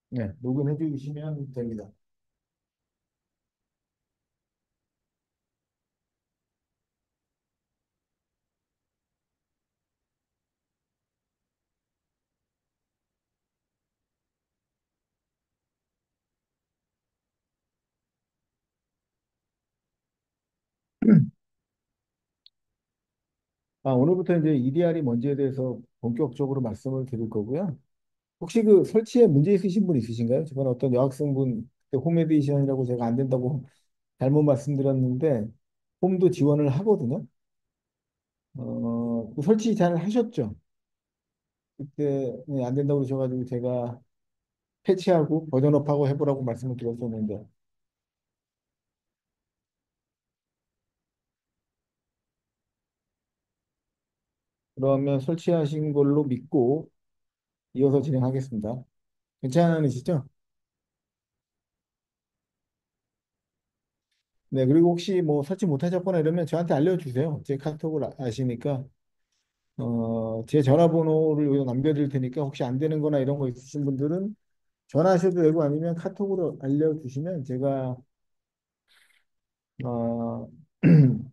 네, 로그인해 주시면 됩니다. 오늘부터 이제 EDR이 뭔지에 대해서 본격적으로 말씀을 드릴 거고요. 혹시 그 설치에 문제 있으신 분 있으신가요? 저번에 어떤 여학생분 그때 홈 에디션이라고 제가 안 된다고 잘못 말씀드렸는데 홈도 지원을 하거든요. 그 설치 잘 하셨죠? 그때 네, 안 된다고 그러셔가지고 제가 패치하고 버전업하고 해보라고 말씀을 드렸었는데 그러면 설치하신 걸로 믿고 이어서 진행하겠습니다. 괜찮으시죠? 네, 그리고 혹시 뭐 설치 못하셨거나 이러면 저한테 알려주세요. 제 카톡을 아시니까 제 전화번호를 여기다 남겨드릴 테니까 혹시 안 되는 거나 이런 거 있으신 분들은 전화하셔도 되고 아니면 카톡으로 알려주시면 제가 어,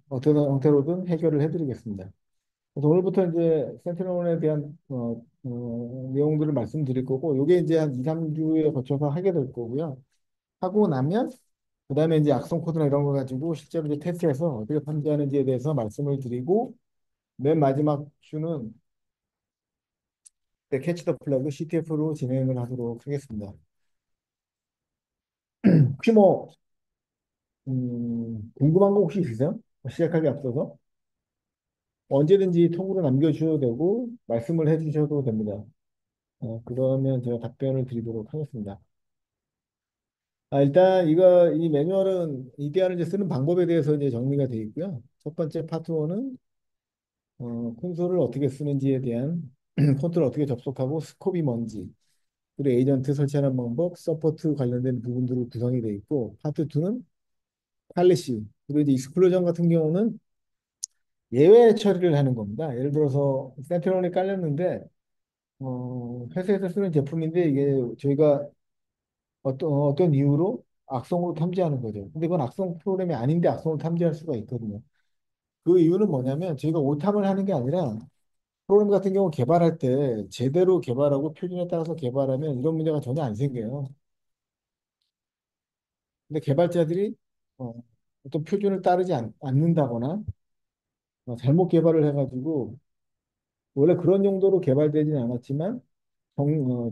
어떤 형태로든 해결을 해드리겠습니다. 그래서 오늘부터 이제 센티널에 대한 내용들을 말씀드릴 거고 이게 이제 한 2, 3주에 거쳐서 하게 될 거고요. 하고 나면 그다음에 이제 악성 코드나 이런 거 가지고 실제로 이제 테스트해서 어떻게 판지하는지에 대해서 말씀을 드리고 맨 마지막 주는 캐치 더 플래그 CTF로 진행을 하도록 하겠습니다. 혹시 뭐 궁금한 거 혹시 있으세요? 시작하기 앞서서 언제든지 톡으로 남겨주셔도 되고 말씀을 해주셔도 됩니다. 그러면 제가 답변을 드리도록 하겠습니다. 일단 이 매뉴얼은 EDR을 이제 쓰는 방법에 대해서 이제 정리가 되어 있고요. 첫 번째 파트 1은 콘솔을 어떻게 쓰는지에 대한 컨트롤 어떻게 접속하고 스코프이 뭔지 그리고 에이전트 설치하는 방법, 서포트 관련된 부분들로 구성이 되어 있고 파트 2는 팔리시 그리고 이제 익스플로전 같은 경우는 예외 처리를 하는 겁니다. 예를 들어서 센트럴이 깔렸는데 회사에서 쓰는 제품인데 이게 저희가 어떤 이유로 악성으로 탐지하는 거죠. 근데 그건 악성 프로그램이 아닌데 악성으로 탐지할 수가 있거든요. 그 이유는 뭐냐면 저희가 오탐을 하는 게 아니라 프로그램 같은 경우 개발할 때 제대로 개발하고 표준에 따라서 개발하면 이런 문제가 전혀 안 생겨요. 근데 개발자들이 어, 어떤 표준을 따르지 않는다거나 잘못 개발을 해가지고 원래 그런 용도로 개발되지는 않았지만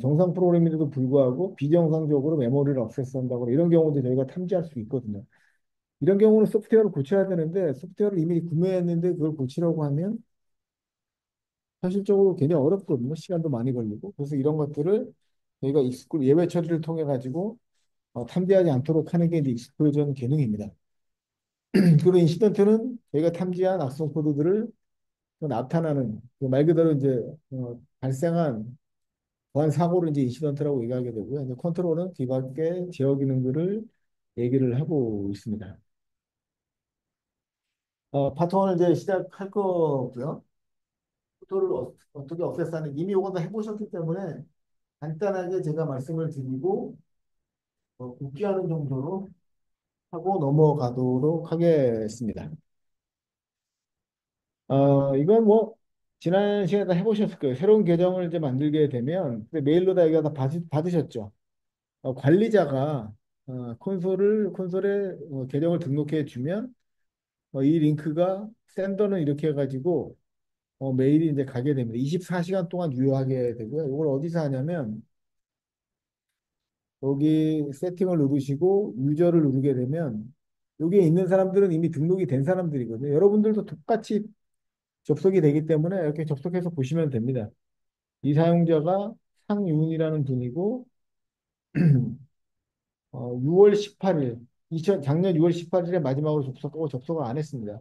정상 프로그램인데도 불구하고 비정상적으로 메모리를 액세스한다거나 이런 경우도 저희가 탐지할 수 있거든요. 이런 경우는 소프트웨어를 고쳐야 되는데 소프트웨어를 이미 구매했는데 그걸 고치려고 하면 현실적으로 굉장히 어렵거든요. 시간도 많이 걸리고. 그래서 이런 것들을 저희가 익스클 예외 처리를 통해 가지고 탐지하지 않도록 하는 게 이제 익스클루전 기능입니다. 그리고 인시던트는 저희가 탐지한 악성 코드들을 그 나타나는 그말 그대로 이제 발생한 보안 사고를 이제 인시던트라고 얘기하게 되고요. 이제 컨트롤은 뒤밖의 제어 기능들을 얘기를 하고 있습니다. 파트 1을 이제 시작할 거고요. 포토를 어떻게 액세스하는 이미 이거 다 해보셨기 때문에 간단하게 제가 말씀을 드리고 복귀하는 정도로 하고 넘어가도록 하겠습니다. 이건 뭐 지난 시간에 다 해보셨을 거예요. 새로운 계정을 이제 만들게 되면 메일로 다 이거 다 받으셨죠. 관리자가 콘솔에 계정을 등록해 주면 이 링크가 센더는 이렇게 해가지고 메일이 이제 가게 됩니다. 24시간 동안 유효하게 되고요. 이걸 어디서 하냐면 여기 세팅을 누르시고 유저를 누르게 되면 여기에 있는 사람들은 이미 등록이 된 사람들이거든요. 여러분들도 똑같이 접속이 되기 때문에 이렇게 접속해서 보시면 됩니다. 이 사용자가 상윤이라는 분이고 6월 18일, 작년 6월 18일에 마지막으로 접속하고 접속을 안 했습니다.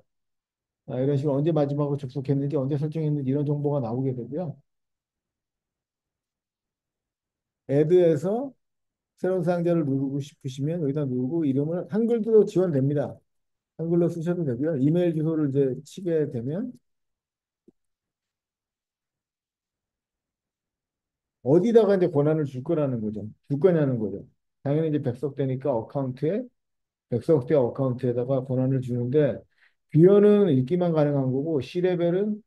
이런 식으로 언제 마지막으로 접속했는지, 언제 설정했는지 이런 정보가 나오게 되고요. 애드에서 새로운 사용자를 누르고 싶으시면 여기다 누르고 이름을 한글도 지원됩니다. 한글로 쓰셔도 되고요. 이메일 주소를 이제 치게 되면 어디다가 이제 권한을 줄 거라는 거죠. 줄 거냐는 거죠. 당연히 이제 백석대니까 백석대 어카운트에다가 권한을 주는데 뷰어는 읽기만 가능한 거고 C레벨은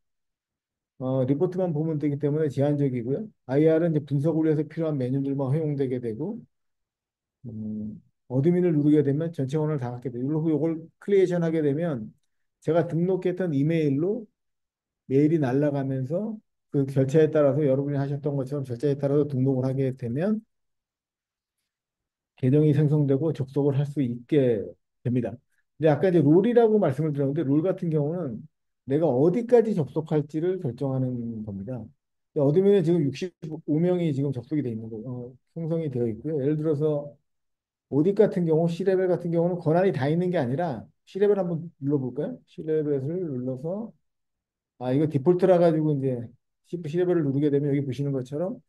리포트만 보면 되기 때문에 제한적이고요. IR은 이제 분석을 위해서 필요한 메뉴들만 허용되게 되고 어드민을 누르게 되면 전체 권한을 다 갖게 돼요. 그리고 이걸 크리에이션 하게 되면 제가 등록했던 이메일로 메일이 날아가면서 그 절차에 따라서 여러분이 하셨던 것처럼 절차에 따라서 등록을 하게 되면 계정이 생성되고 접속을 할 수 있게 됩니다. 근데 아까 이제 롤이라고 말씀을 드렸는데 롤 같은 경우는 내가 어디까지 접속할지를 결정하는 겁니다. 어드민에 지금 65명이 지금 접속이 돼 있는 거, 생성이 되어 있고요. 예를 들어서 오딕 같은 경우, C레벨 같은 경우는 권한이 다 있는 게 아니라 C레벨 한번 눌러볼까요? C레벨을 눌러서 이거 디폴트라 가지고 이제 C레벨을 누르게 되면 여기 보시는 것처럼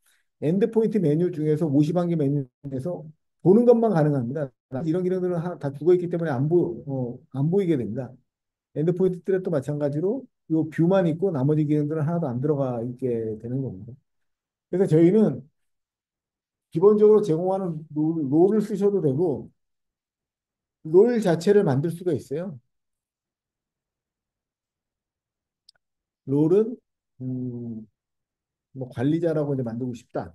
엔드포인트 메뉴 중에서 모시반기 메뉴에서 보는 것만 가능합니다. 이런 기능들은 다 죽어 있기 때문에 안 보이게 됩니다. 엔드포인트 트랩도 마찬가지로 이 뷰만 있고 나머지 기능들은 하나도 안 들어가 있게 되는 겁니다. 그래서 저희는 기본적으로 제공하는 롤을 쓰셔도 되고 롤 자체를 만들 수가 있어요. 롤은 뭐 관리자라고 이제 만들고 싶다.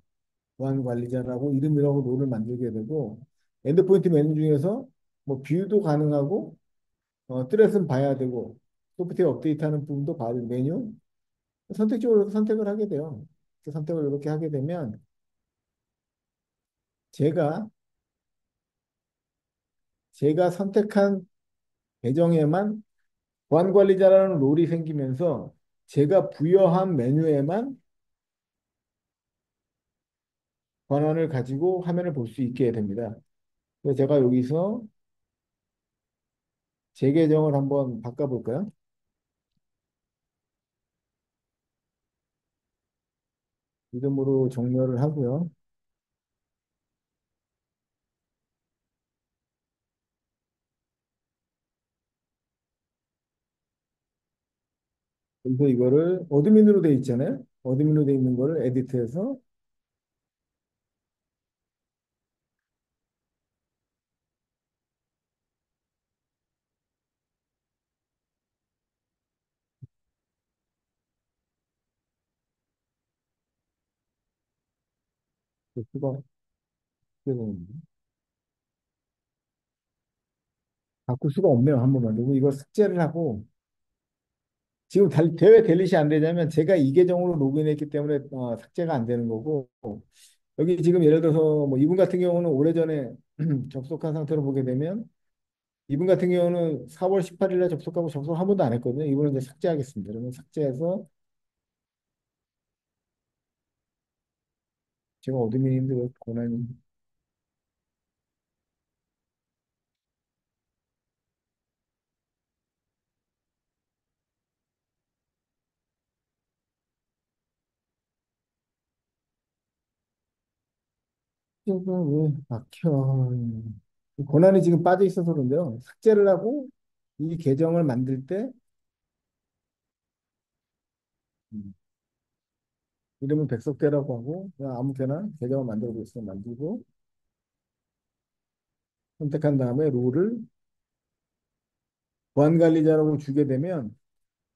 보안 관리자라고 이름이라고 롤을 만들게 되고 엔드포인트 메뉴 중에서 뭐 뷰도 가능하고 트렛은 봐야 되고 소프트웨어 업데이트하는 부분도 봐야 되고 메뉴 선택적으로 선택을 하게 돼요. 그 선택을 이렇게 하게 되면 제가 제가 선택한 계정에만 보안 관리자라는 롤이 생기면서 제가 부여한 메뉴에만 권한을 가지고 화면을 볼 수 있게 됩니다. 그래서 제가 여기서 제 계정을 한번 바꿔볼까요? 이름으로 종료를 하고요. 그래서 이거를 어드민으로 돼 있잖아요. 어드민으로 돼 있는 거를 에디트해서 볼 수가 있게 되는데 바꿀 수가 없네요. 한 번만. 그리고 이걸 삭제를 하고 지금 대회 델릿이 안 되냐면 제가 이 계정으로 로그인했기 때문에 삭제가 안 되는 거고 여기 지금 예를 들어서 뭐 이분 같은 경우는 오래전에 접속한 상태로 보게 되면 이분 같은 경우는 4월 18일에 접속하고 접속 한 번도 안 했거든요. 이분은 이제 삭제하겠습니다. 그러면 삭제해서 제가 어드민인데 왜 권한이 삭제가 왜 막혀? 권한이 지금 빠져 있어서 그런데요. 삭제를 하고 이 계정을 만들 때 음, 이름은 백석대라고 하고 그냥 아무 개나 계정을 만들어 보겠습니다. 만들고 선택한 다음에 롤을 보안관리자라고 주게 되면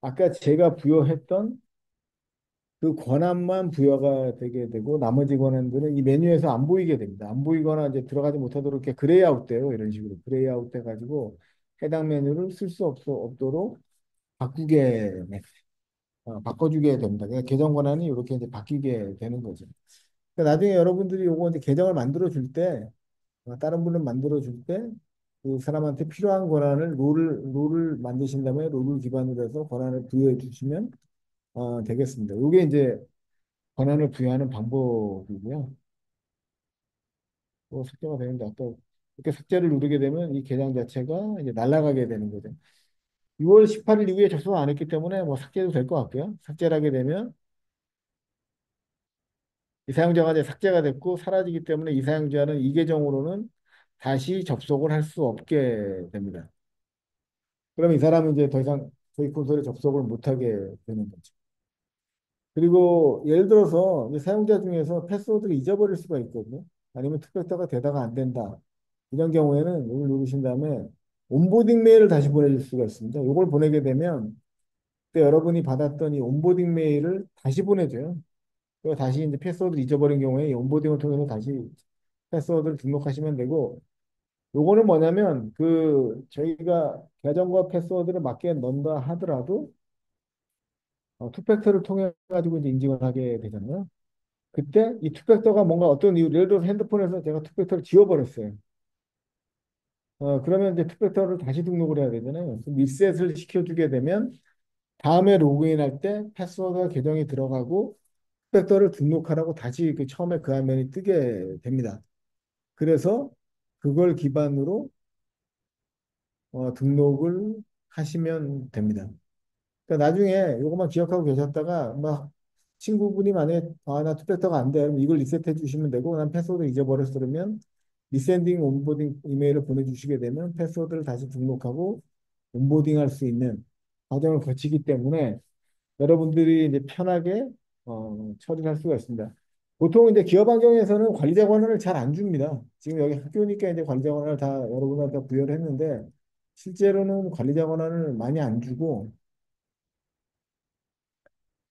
아까 제가 부여했던 그 권한만 부여가 되게 되고 나머지 권한들은 이 메뉴에서 안 보이게 됩니다. 안 보이거나 이제 들어가지 못하도록 이렇게 그레이아웃 돼요. 이런 식으로 그레이아웃 돼가지고 해당 메뉴를 쓸 수 없도록 바꾸게 바꿔주게 됩니다. 그러니까 계정 권한이 이렇게 이제 바뀌게 되는 거죠. 그러니까 나중에 여러분들이 요거 이제 계정을 만들어 줄 때, 다른 분을 만들어 줄 때, 그 사람한테 필요한 권한을 룰을 만드신 다음에 룰을 기반으로 해서 권한을 부여해 주시면 되겠습니다. 이게 이제 권한을 부여하는 방법이고요. 삭제가 되는데 아까 이렇게 삭제를 누르게 되면 이 계정 자체가 이제 날아가게 되는 거죠. 6월 18일 이후에 접속 안 했기 때문에 뭐 삭제도 될 것 같고요. 삭제를 하게 되면 이 사용자가 이제 삭제가 됐고 사라지기 때문에 이 사용자는 이 계정으로는 다시 접속을 할 수 없게 됩니다. 그럼 이 사람은 이제 더 이상 저희 콘솔에 접속을 못하게 되는 거죠. 그리고 예를 들어서 이제 사용자 중에서 패스워드를 잊어버릴 수가 있거든요. 아니면 투팩터가 되다가 안 된다. 이런 경우에는 이걸 누르신 다음에 온보딩 메일을 다시 보내줄 수가 있습니다. 이걸 보내게 되면 그때 여러분이 받았던 이 온보딩 메일을 다시 보내줘요. 그리고 다시 이제 패스워드를 잊어버린 경우에 이 온보딩을 통해서 다시 패스워드를 등록하시면 되고, 요거는 뭐냐면 그 저희가 계정과 패스워드를 맞게 넣는다 하더라도 투팩터를 통해 가지고 이제 인증을 하게 되잖아요. 그때 이 투팩터가 뭔가 어떤 이유, 예를 들어서 핸드폰에서 제가 투팩터를 지워버렸어요. 그러면 이제 투팩터를 다시 등록을 해야 되잖아요. 그럼 리셋을 시켜주게 되면 다음에 로그인할 때 패스워드와 계정이 들어가고 투팩터를 등록하라고 다시 그 처음에 그 화면이 뜨게 됩니다. 그래서 그걸 기반으로 등록을 하시면 됩니다. 그러니까 나중에 이것만 기억하고 계셨다가 막 친구분이 만약에 나 투팩터가 안 돼. 그럼 이걸 리셋해 주시면 되고 난 패스워드 잊어버렸어 그러면 리센딩 온보딩 이메일을 보내주시게 되면 패스워드를 다시 등록하고 온보딩 할 수 있는 과정을 거치기 때문에 여러분들이 이제 편하게 처리를 할 수가 있습니다. 보통 이제 기업 환경에서는 관리자 권한을 잘 안 줍니다. 지금 여기 학교니까 이제 관리자 권한을 다 여러분한테 부여를 했는데 실제로는 관리자 권한을 많이 안 주고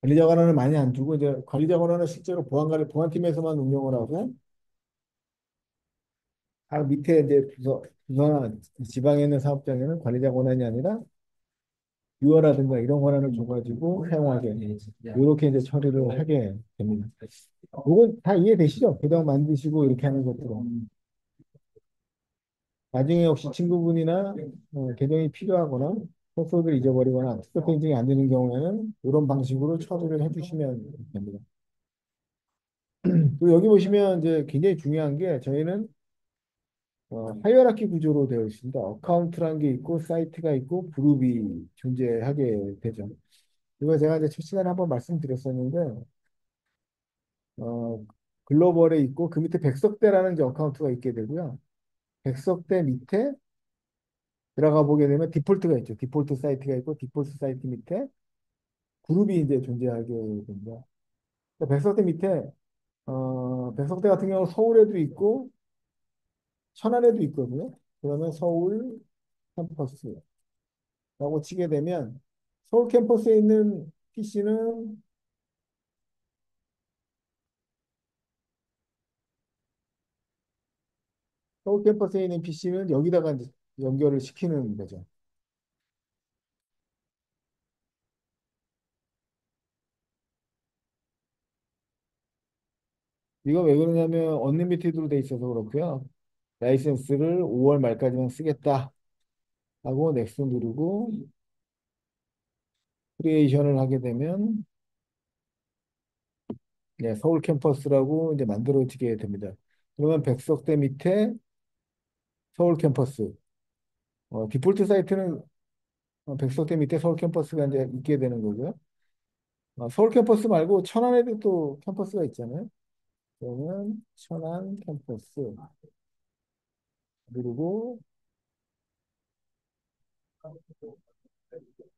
관리자 권한을 많이 안 주고 이제 관리자 권한은 실제로 보안팀에서만 운영을 하고 밑에 이제 부서나 지방에 있는 사업장에는 관리자 권한이 아니라 유어라든가 이런 권한을 줘가지고 사용하게 이렇게 이제 처리를 하게 됩니다. 이건 다 이해되시죠? 계정 만드시고 이렇게 하는 것들은 나중에 혹시 친구분이나 계정이 필요하거나 패스워드를 잊어버리거나 스토커 인증이 안 되는 경우에는 이런 방식으로 처리를 해주시면 됩니다. 그리고 여기 보시면 이제 굉장히 중요한 게 저희는 하이어라키 구조로 되어 있습니다. 어카운트라는 게 있고 사이트가 있고 그룹이 존재하게 되죠. 이거 제가 이제 첫 시간에 한번 말씀드렸었는데 어, 글로벌에 있고 그 밑에 백석대라는 이제 어카운트가 있게 되고요. 백석대 밑에 들어가 보게 되면 디폴트가 있죠. 디폴트 사이트가 있고 디폴트 사이트 밑에 그룹이 이제 존재하게 됩니다. 그러니까 백석대 밑에 백석대 같은 경우 서울에도 있고 천안에도 있거든요. 그러면 서울 캠퍼스라고 치게 되면 서울 캠퍼스에 있는 PC는 서울 캠퍼스에 있는 PC는 여기다가 이제 연결을 시키는 거죠. 이거 왜 그러냐면 언리미티드로 돼 있어서 그렇고요. 라이센스를 5월 말까지만 쓰겠다 하고 넥스트 누르고 크리에이션을 하게 되면 서울 캠퍼스라고 이제 만들어지게 됩니다. 그러면 백석대 밑에 서울 캠퍼스, 디폴트 사이트는 백석대 밑에 서울 캠퍼스가 이제 있게 되는 거고요. 서울 캠퍼스 말고 천안에도 또 캠퍼스가 있잖아요. 그러면 천안 캠퍼스 누르고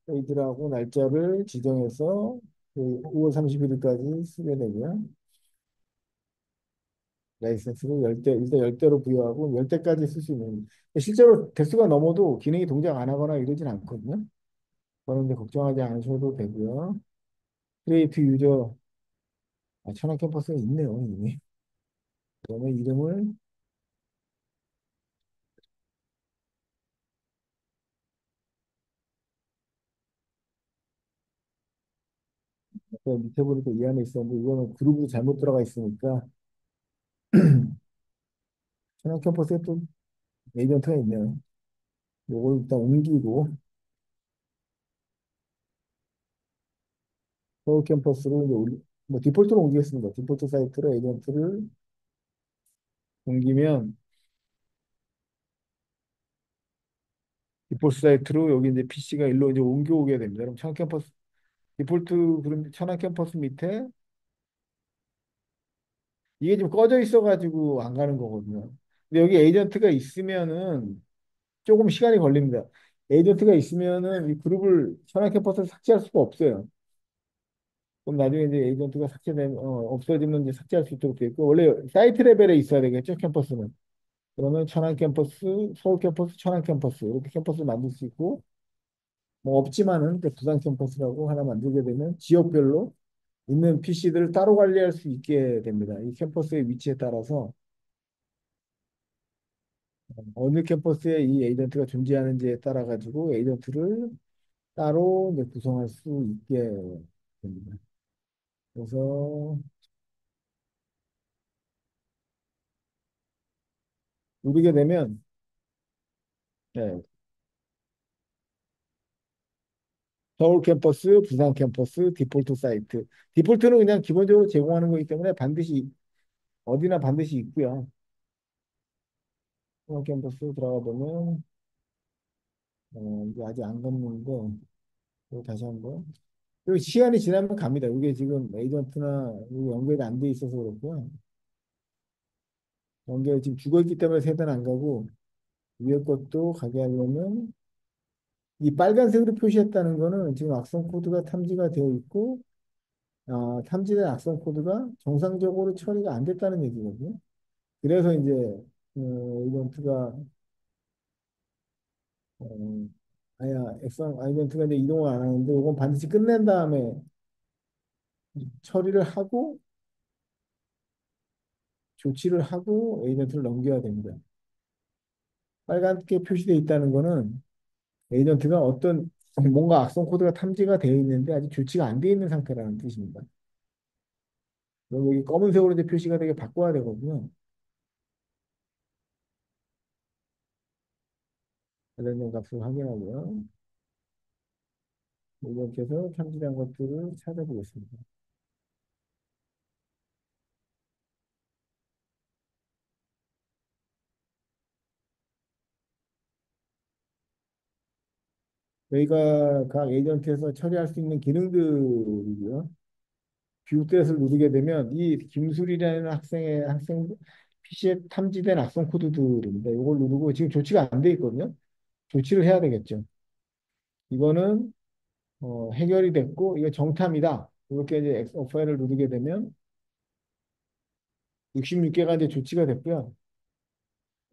데이트라고 날짜를 지정해서 그 5월 31일까지 쓰게 되고요. 라이센스를 일단 10대로 부여하고 10대까지 쓸 수 있는. 실제로 대수가 넘어도 기능이 동작 안 하거나 이러진 않거든요. 그런데 걱정하지 않으셔도 되고요. 크리에이트 유저, 천안 캠퍼스에 있네요, 이미. 그러면 이름을 그 밑에 보니까 이 안에 있었는데 이거는 그룹으로 잘못 들어가 있으니까 천안 캠퍼스에 또 에이전트가 있네요. 요걸 일단 옮기고 서울 캠퍼스로 이제 뭐 디폴트로 옮기겠습니다. 디폴트 사이트로 에이전트를 옮기면 디폴트 사이트로 여기 이제 PC가 일로 이제 옮겨오게 됩니다. 그럼 천안 캠퍼스 디폴트 그럼 천안 캠퍼스 밑에 이게 지금 꺼져 있어가지고 안 가는 거거든요. 근데 여기 에이전트가 있으면은 조금 시간이 걸립니다. 에이전트가 있으면은 이 그룹을 천안 캠퍼스를 삭제할 수가 없어요. 그럼 나중에 이제 에이전트가 삭제되면 없어지면 이제 삭제할 수 있도록 돼 있고 원래 사이트 레벨에 있어야 되겠죠 캠퍼스는. 그러면 천안 캠퍼스, 서울 캠퍼스, 천안 캠퍼스 이렇게 캠퍼스를 만들 수 있고 뭐 없지만은 이제 부산 캠퍼스라고 하나 만들게 되면 지역별로 있는 PC들을 따로 관리할 수 있게 됩니다. 이 캠퍼스의 위치에 따라서 어느 캠퍼스에 이 에이전트가 존재하는지에 따라 가지고 에이전트를 따로 이제 구성할 수 있게 됩니다. 그래서 누르게 되면 네, 서울 캠퍼스, 부산 캠퍼스, 디폴트 사이트. 디폴트는 그냥 기본적으로 제공하는 거기 때문에 반드시 어디나 반드시 있고요. 서울 캠퍼스 들어가 보면 이게 아직 안 갔는데 이거 다시 한번. 그리고 시간이 지나면 갑니다. 이게 지금 에이전트나 이게 연결이 안 돼 있어서 그렇고요. 연결 지금 죽어 있기 때문에 세대는 안 가고 위에 것도 가게 하려면 이 빨간색으로 표시했다는 거는 지금 악성 코드가 탐지가 되어 있고 탐지된 악성 코드가 정상적으로 처리가 안 됐다는 얘기거든요. 그래서 이제 이벤트가 아야 액션 이벤트가 이제 이동을 안 하는데 이건 반드시 끝낸 다음에 처리를 하고 조치를 하고 에이전트를 넘겨야 됩니다. 빨갛게 표시되어 있다는 거는 에이전트가 어떤 뭔가 악성 코드가 탐지가 되어 있는데 아직 조치가 안 되어 있는 상태라는 뜻입니다. 그럼 여기 검은색으로 이제 표시가 되게 바꿔야 되거든요. 관련된 값을 확인하고요. 이렇게 해서 탐지된 것들을 찾아보겠습니다. 저희가 각 에이전트에서 처리할 수 있는 기능들이고요. 뷰tet을 누르게 되면 이 김술이라는 학생 PC에 탐지된 악성 코드들입니다. 이걸 누르고 지금 조치가 안 돼 있거든요. 조치를 해야 되겠죠. 이거는 해결이 됐고 이거 정탐이다. 이렇게 이제 엑스 파일을 누르게 되면 66개가 이제 조치가 됐고요.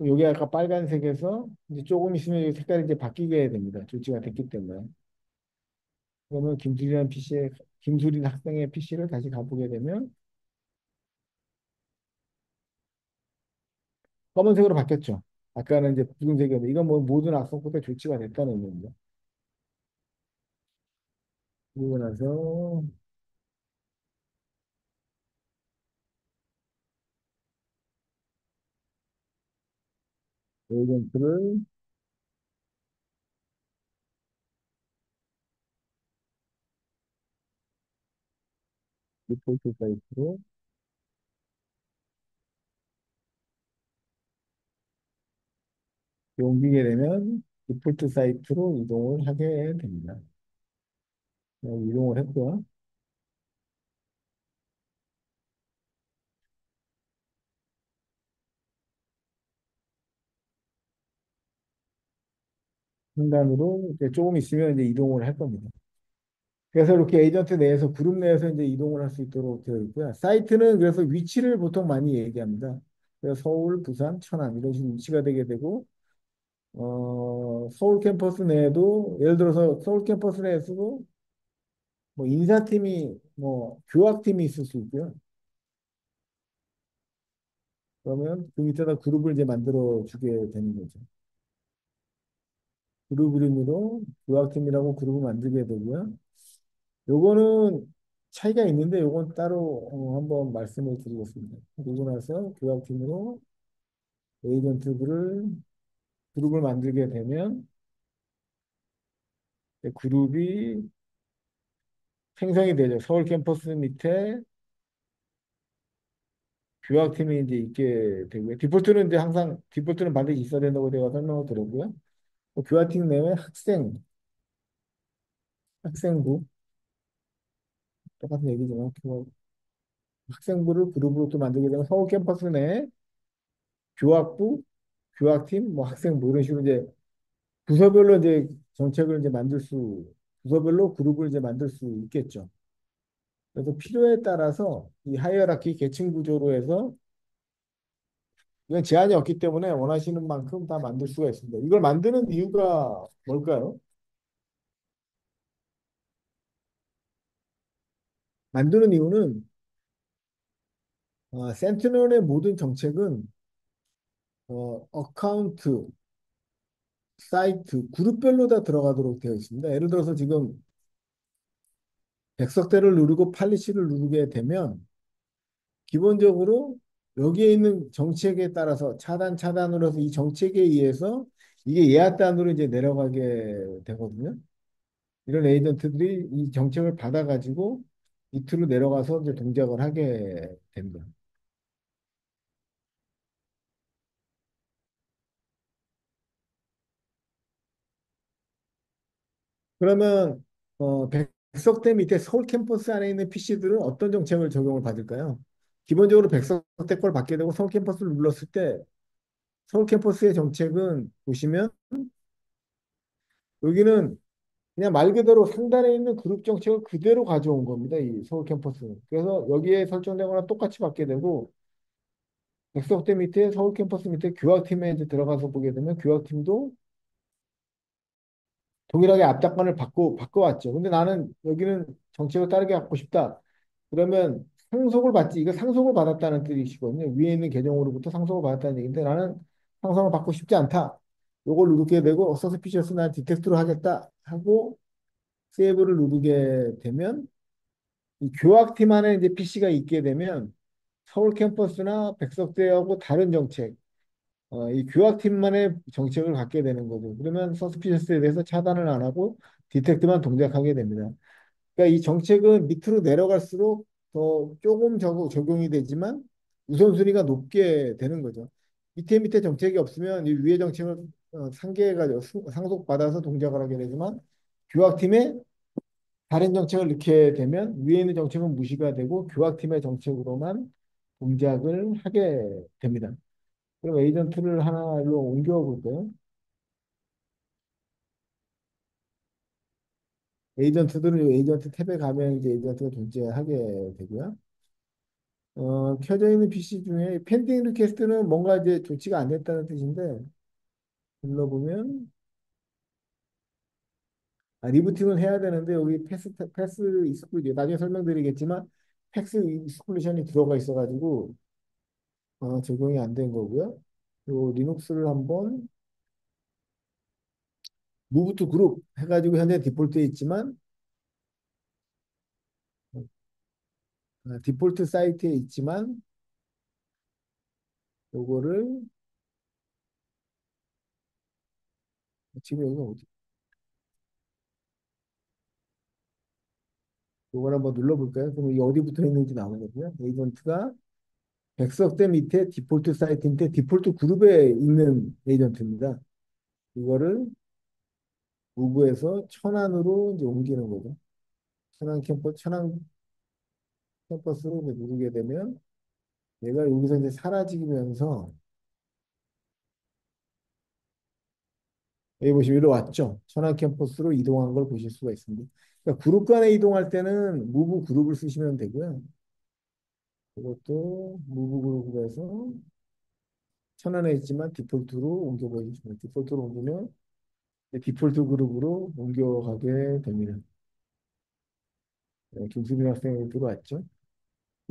여기 아까 빨간색에서 이제 조금 있으면 이 색깔이 이제 바뀌게 됩니다. 조치가 됐기 때문에. 그러면 김수린 학생의 PC를 다시 가보게 되면 검은색으로 바뀌었죠. 아까는 이제 붉은색이었는데 이건 뭐 모든 악성 코드가 조치가 됐다는 의미입니다. 그리고 나서 에이전트를 디폴트 사이트로 옮기게 되면 디폴트 사이트로 이동을 하게 됩니다. 이동을 했고요. 상단으로 이제 조금 있으면 이제 이동을 할 겁니다. 그래서 이렇게 에이전트 내에서 그룹 내에서 이제 이동을 할 수 있도록 되어 있고요. 사이트는 그래서 위치를 보통 많이 얘기합니다. 그래서 서울, 부산, 천안 이런 식으로 위치가 되게 되고 서울 캠퍼스 내에도 예를 들어서 서울 캠퍼스 내에서도 뭐 인사팀이 뭐 교학팀이 있을 수 있고요. 그러면 그 밑에다 그룹을 이제 만들어 주게 되는 거죠. 그룹 이름으로 교학팀이라고 그룹을 만들게 되고요. 요거는 차이가 있는데 요건 따로 한번 말씀을 드리겠습니다. 그리고 나서 교학팀으로 에이전트들을 그룹을 만들게 되면 그룹이 생성이 되죠. 서울 캠퍼스 밑에 교학팀이 이제 있게 되고요. 디폴트는 반드시 있어야 된다고 제가 설명을 드렸고요. 교학팀 내에 학생부 똑같은 얘기지만 학생부를 그룹으로 또 만들게 되면 서울 캠퍼스 내에 교학부, 교학팀, 뭐 학생부 이런 식으로 이제 부서별로 이제 정책을 이제 부서별로 그룹을 이제 만들 수 있겠죠. 그래서 필요에 따라서 이 하이어라키 계층 구조로 해서 이건 제한이 없기 때문에 원하시는 만큼 다 만들 수가 있습니다. 이걸 만드는 이유가 뭘까요? 만드는 이유는 센티널의 모든 정책은 어카운트, 사이트, 그룹별로 다 들어가도록 되어 있습니다. 예를 들어서 지금 백석대를 누르고 팔리시를 누르게 되면 기본적으로 여기에 있는 정책에 따라서 차단으로 해서 이 정책에 의해서 이게 예하단으로 이제 내려가게 되거든요. 이런 에이전트들이 이 정책을 받아가지고 밑으로 내려가서 이제 동작을 하게 됩니다. 그러면 백석대 밑에 서울 캠퍼스 안에 있는 PC들은 어떤 정책을 적용을 받을까요? 기본적으로 백석대 걸 받게 되고 서울 캠퍼스를 눌렀을 때 서울 캠퍼스의 정책은 보시면 여기는 그냥 말 그대로 상단에 있는 그룹 정책을 그대로 가져온 겁니다. 이 서울 캠퍼스는. 그래서 여기에 설정된 거랑 똑같이 받게 되고 백석대 밑에 서울 캠퍼스 밑에 교학팀에 이제 들어가서 보게 되면 교학팀도 동일하게 앞장관을 바꿔왔죠. 근데 나는 여기는 정책을 다르게 갖고 싶다. 그러면 상속을 받지. 이거 상속을 받았다는 뜻이거든요. 위에 있는 계정으로부터 상속을 받았다는 얘기인데 나는 상속을 받고 싶지 않다. 요걸 누르게 되고 서스피셔스 난 디텍트로 하겠다 하고 세이브를 누르게 되면 이 교학팀 안에 이제 PC가 있게 되면 서울 캠퍼스나 백석대하고 다른 정책, 이 교학팀만의 정책을 갖게 되는 거죠. 그러면 서스피셔스에 대해서 차단을 안 하고 디텍트만 동작하게 됩니다. 그러니까 이 정책은 밑으로 내려갈수록 더 조금 적용이 되지만 우선순위가 높게 되는 거죠. 밑에 정책이 없으면 이 위에 정책을 상계해가지고 상속받아서 동작을 하게 되지만 교학팀에 다른 정책을 넣게 되면 위에 있는 정책은 무시가 되고 교학팀의 정책으로만 동작을 하게 됩니다. 그럼 에이전트를 하나로 옮겨 볼까요? 에이전트들은 에이전트 탭에 가면 이제 에이전트가 존재하게 되고요. 켜져 있는 PC 중에 펜딩 리퀘스트는 뭔가 이제 조치가 안 됐다는 뜻인데 눌러보면 리부팅을 해야 되는데 여기 패스 익스클루전 나중에 설명드리겠지만 패스 익스클루션이 들어가 있어가지고 적용이 안 된 거고요. 요 리눅스를 한번 무브 투 그룹 해가지고 현재 디폴트에 있지만 디폴트 사이트에 있지만 요거를 지금 여기가 어디? 요걸 한번 눌러볼까요? 그럼 이게 어디 붙어 있는지 나오거든요. 에이전트가 백석대 밑에 디폴트 사이트인데 디폴트 그룹에 있는 에이전트입니다. 이거를 무브에서 천안으로 이제 옮기는 거죠. 천안 캠퍼스로 이제 누르게 되면 얘가 여기서 이제 사라지면서 여기 보시면 이리 왔죠. 천안 캠퍼스로 이동한 걸 보실 수가 있습니다. 그러니까 그룹 간에 이동할 때는 무브 그룹을 쓰시면 되고요. 이것도 무브 그룹으로 해서 천안에 있지만 디폴트로 옮겨 보시면 디폴트로 옮기면 디폴트 그룹으로 옮겨가게 됩니다. 김수빈 학생이 들어왔죠.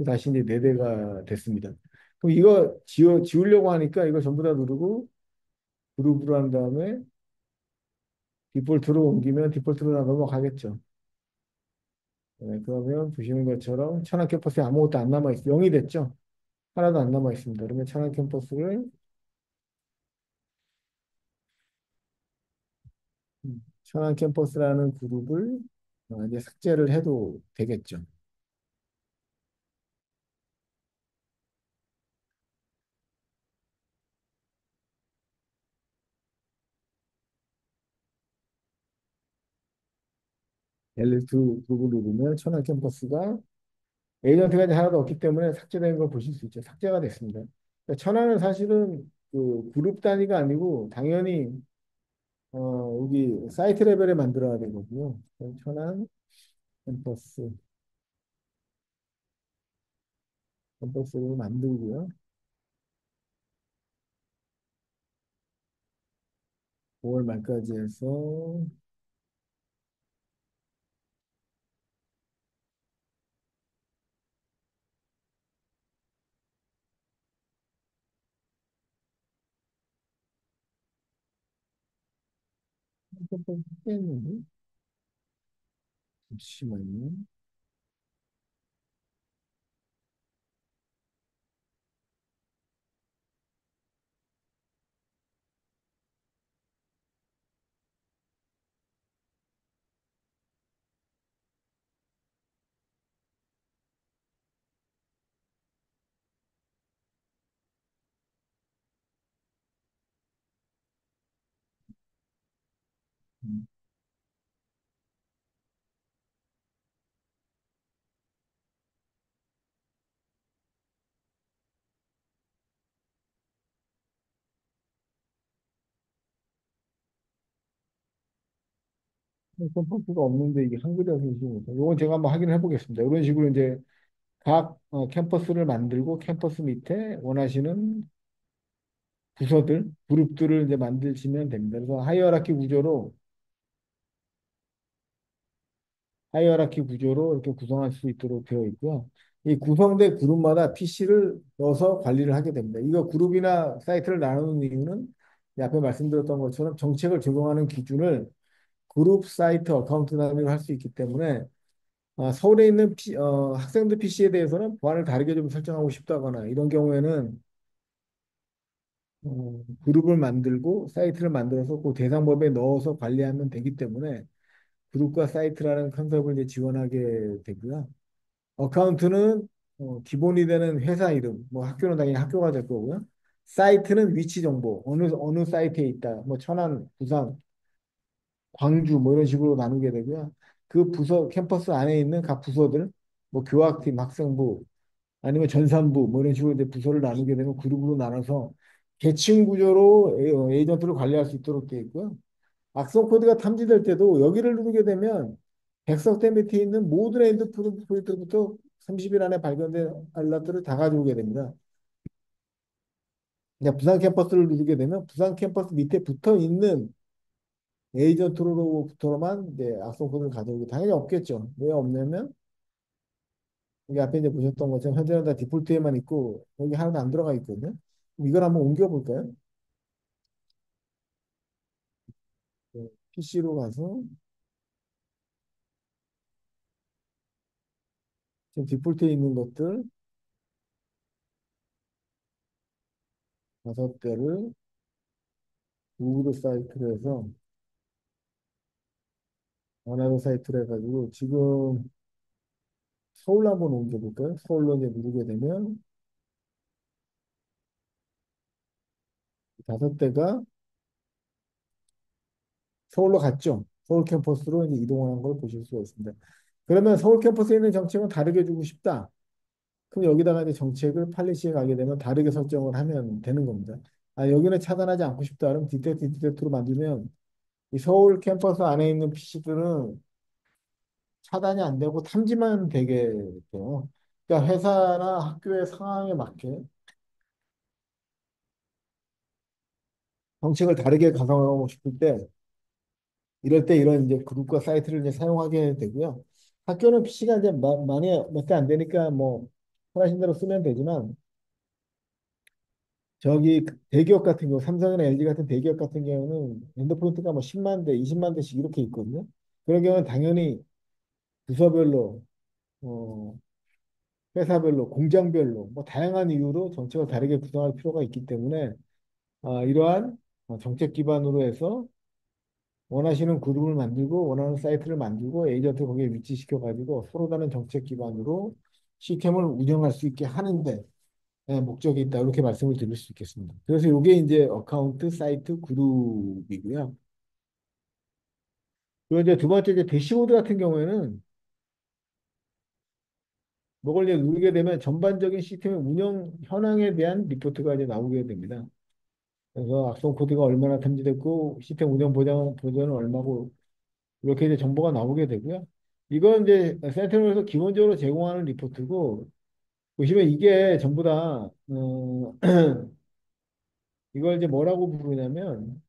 다시 이제 네 대가 됐습니다. 그럼 이거 지우려고 하니까 이거 전부 다 누르고 그룹으로 한 다음에 디폴트로 옮기면 디폴트로 다 넘어가겠죠. 그러면 보시는 것처럼 천안 캠퍼스에 아무것도 안 남아 있어요. 0이 됐죠. 하나도 안 남아 있습니다. 그러면 천안 캠퍼스를 천안 캠퍼스라는 그룹을 이제 삭제를 해도 되겠죠. L2 그룹을 누르면 천안 캠퍼스가 에이전트가 이제 하나도 없기 때문에 삭제된 걸 보실 수 있죠. 삭제가 됐습니다. 그러니까 천안은 사실은 그 그룹 단위가 아니고 당연히 여기 사이트 레벨에 만들어야 되거든요. 천안 캠퍼스 캠퍼스를 만들고요. 5월 말까지 해서 캠퍼스 했는데 잠시만요. 음. 캠퍼스가 없는데 이게 한글이라서 지금 이건 제가 한번 확인해 보겠습니다. 이런 식으로 이제 각 캠퍼스를 만들고 캠퍼스 밑에 원하시는 부서들, 그룹들을 이제 만드시면 됩니다. 그래서 하이어라키 구조로 이렇게 구성할 수 있도록 되어 있고요. 이 구성된 그룹마다 PC를 넣어서 관리를 하게 됩니다. 이거 그룹이나 사이트를 나누는 이유는 앞에 말씀드렸던 것처럼 정책을 적용하는 기준을 그룹 사이트 어카운트 단위로 할 수 있기 때문에 서울에 있는 학생들 PC에 대해서는 보안을 다르게 좀 설정하고 싶다거나 이런 경우에는 그룹을 만들고 사이트를 만들어서 그 대상 범위에 넣어서 관리하면 되기 때문에 그룹과 사이트라는 컨셉을 이제 지원하게 되고요. 어카운트는 기본이 되는 회사 이름, 뭐 학교는 당연히 학교가 될 거고요. 사이트는 위치 정보, 어느 사이트에 있다, 뭐 천안, 부산, 광주 뭐 이런 식으로 나누게 되고요. 그 부서 캠퍼스 안에 있는 각 부서들, 뭐 교학팀, 학생부, 아니면 전산부 뭐 이런 식으로 이제 부서를 나누게 되면 그룹으로 나눠서 계층 구조로 에이전트를 관리할 수 있도록 되어 있고요. 악성 코드가 탐지될 때도 여기를 누르게 되면 백석대 밑에 있는 모든 엔드포인트부터 30일 안에 발견된 알람들을 다 가져오게 됩니다. 그냥 부산 캠퍼스를 누르게 되면 부산 캠퍼스 밑에 붙어 있는 에이전트로부터만 이제 악성 코드를 가져오게 당연히 없겠죠. 왜 없냐면 여기 앞에 이제 보셨던 것처럼 현재는 다 디폴트에만 있고 여기 하나도 안 들어가 있거든요. 이걸 한번 옮겨 볼까요? PC로 가서 지금 디폴트에 있는 것들 5개를 구글 사이트로 해서 원하는 사이트로 해가지고 지금 서울로 한번 옮겨볼까요? 서울로 이제 누르게 되면 5대가 서울로 갔죠. 서울 캠퍼스로 이제 이동하는 걸 보실 수가 있습니다. 그러면 서울 캠퍼스에 있는 정책은 다르게 주고 싶다. 그럼 여기다가 이제 정책을 팔리시에 가게 되면 다르게 설정을 하면 되는 겁니다. 여기는 차단하지 않고 싶다. 그럼 디텍트로 만들면 이 서울 캠퍼스 안에 있는 PC들은 차단이 안 되고 탐지만 되게 돼요. 그러니까 회사나 학교의 상황에 맞게 정책을 다르게 가상화하고 싶을 때 이럴 때 이런 이제 그룹과 사이트를 이제 사용하게 되고요. 학교는 PC가 이제 많이 몇 대 안 되니까 뭐 편하신 대로 쓰면 되지만 저기 대기업 같은 경우 삼성이나 LG 같은 대기업 같은 경우는 엔더포인트가 뭐 10만 대, 20만 대씩 이렇게 있거든요. 그런 경우는 당연히 부서별로 어, 회사별로 공장별로 뭐 다양한 이유로 정책을 다르게 구성할 필요가 있기 때문에 이러한 정책 기반으로 해서 원하시는 그룹을 만들고 원하는 사이트를 만들고 에이전트 거기에 위치시켜 가지고 서로 다른 정책 기반으로 시스템을 운영할 수 있게 하는데 목적이 있다 이렇게 말씀을 드릴 수 있겠습니다. 그래서 이게 이제 어카운트 사이트 그룹이고요. 그리고 이제 두 번째 이제 대시보드 같은 경우에는 이걸 이제 누르게 되면 전반적인 시스템의 운영 현황에 대한 리포트가 이제 나오게 됩니다. 그래서 악성 코드가 얼마나 탐지됐고 시스템 운영 보전은 얼마고 이렇게 이제 정보가 나오게 되고요. 이건 이제 센트럴에서 기본적으로 제공하는 리포트고 보시면 이게 전부 다, 이걸 이제 뭐라고 부르냐면,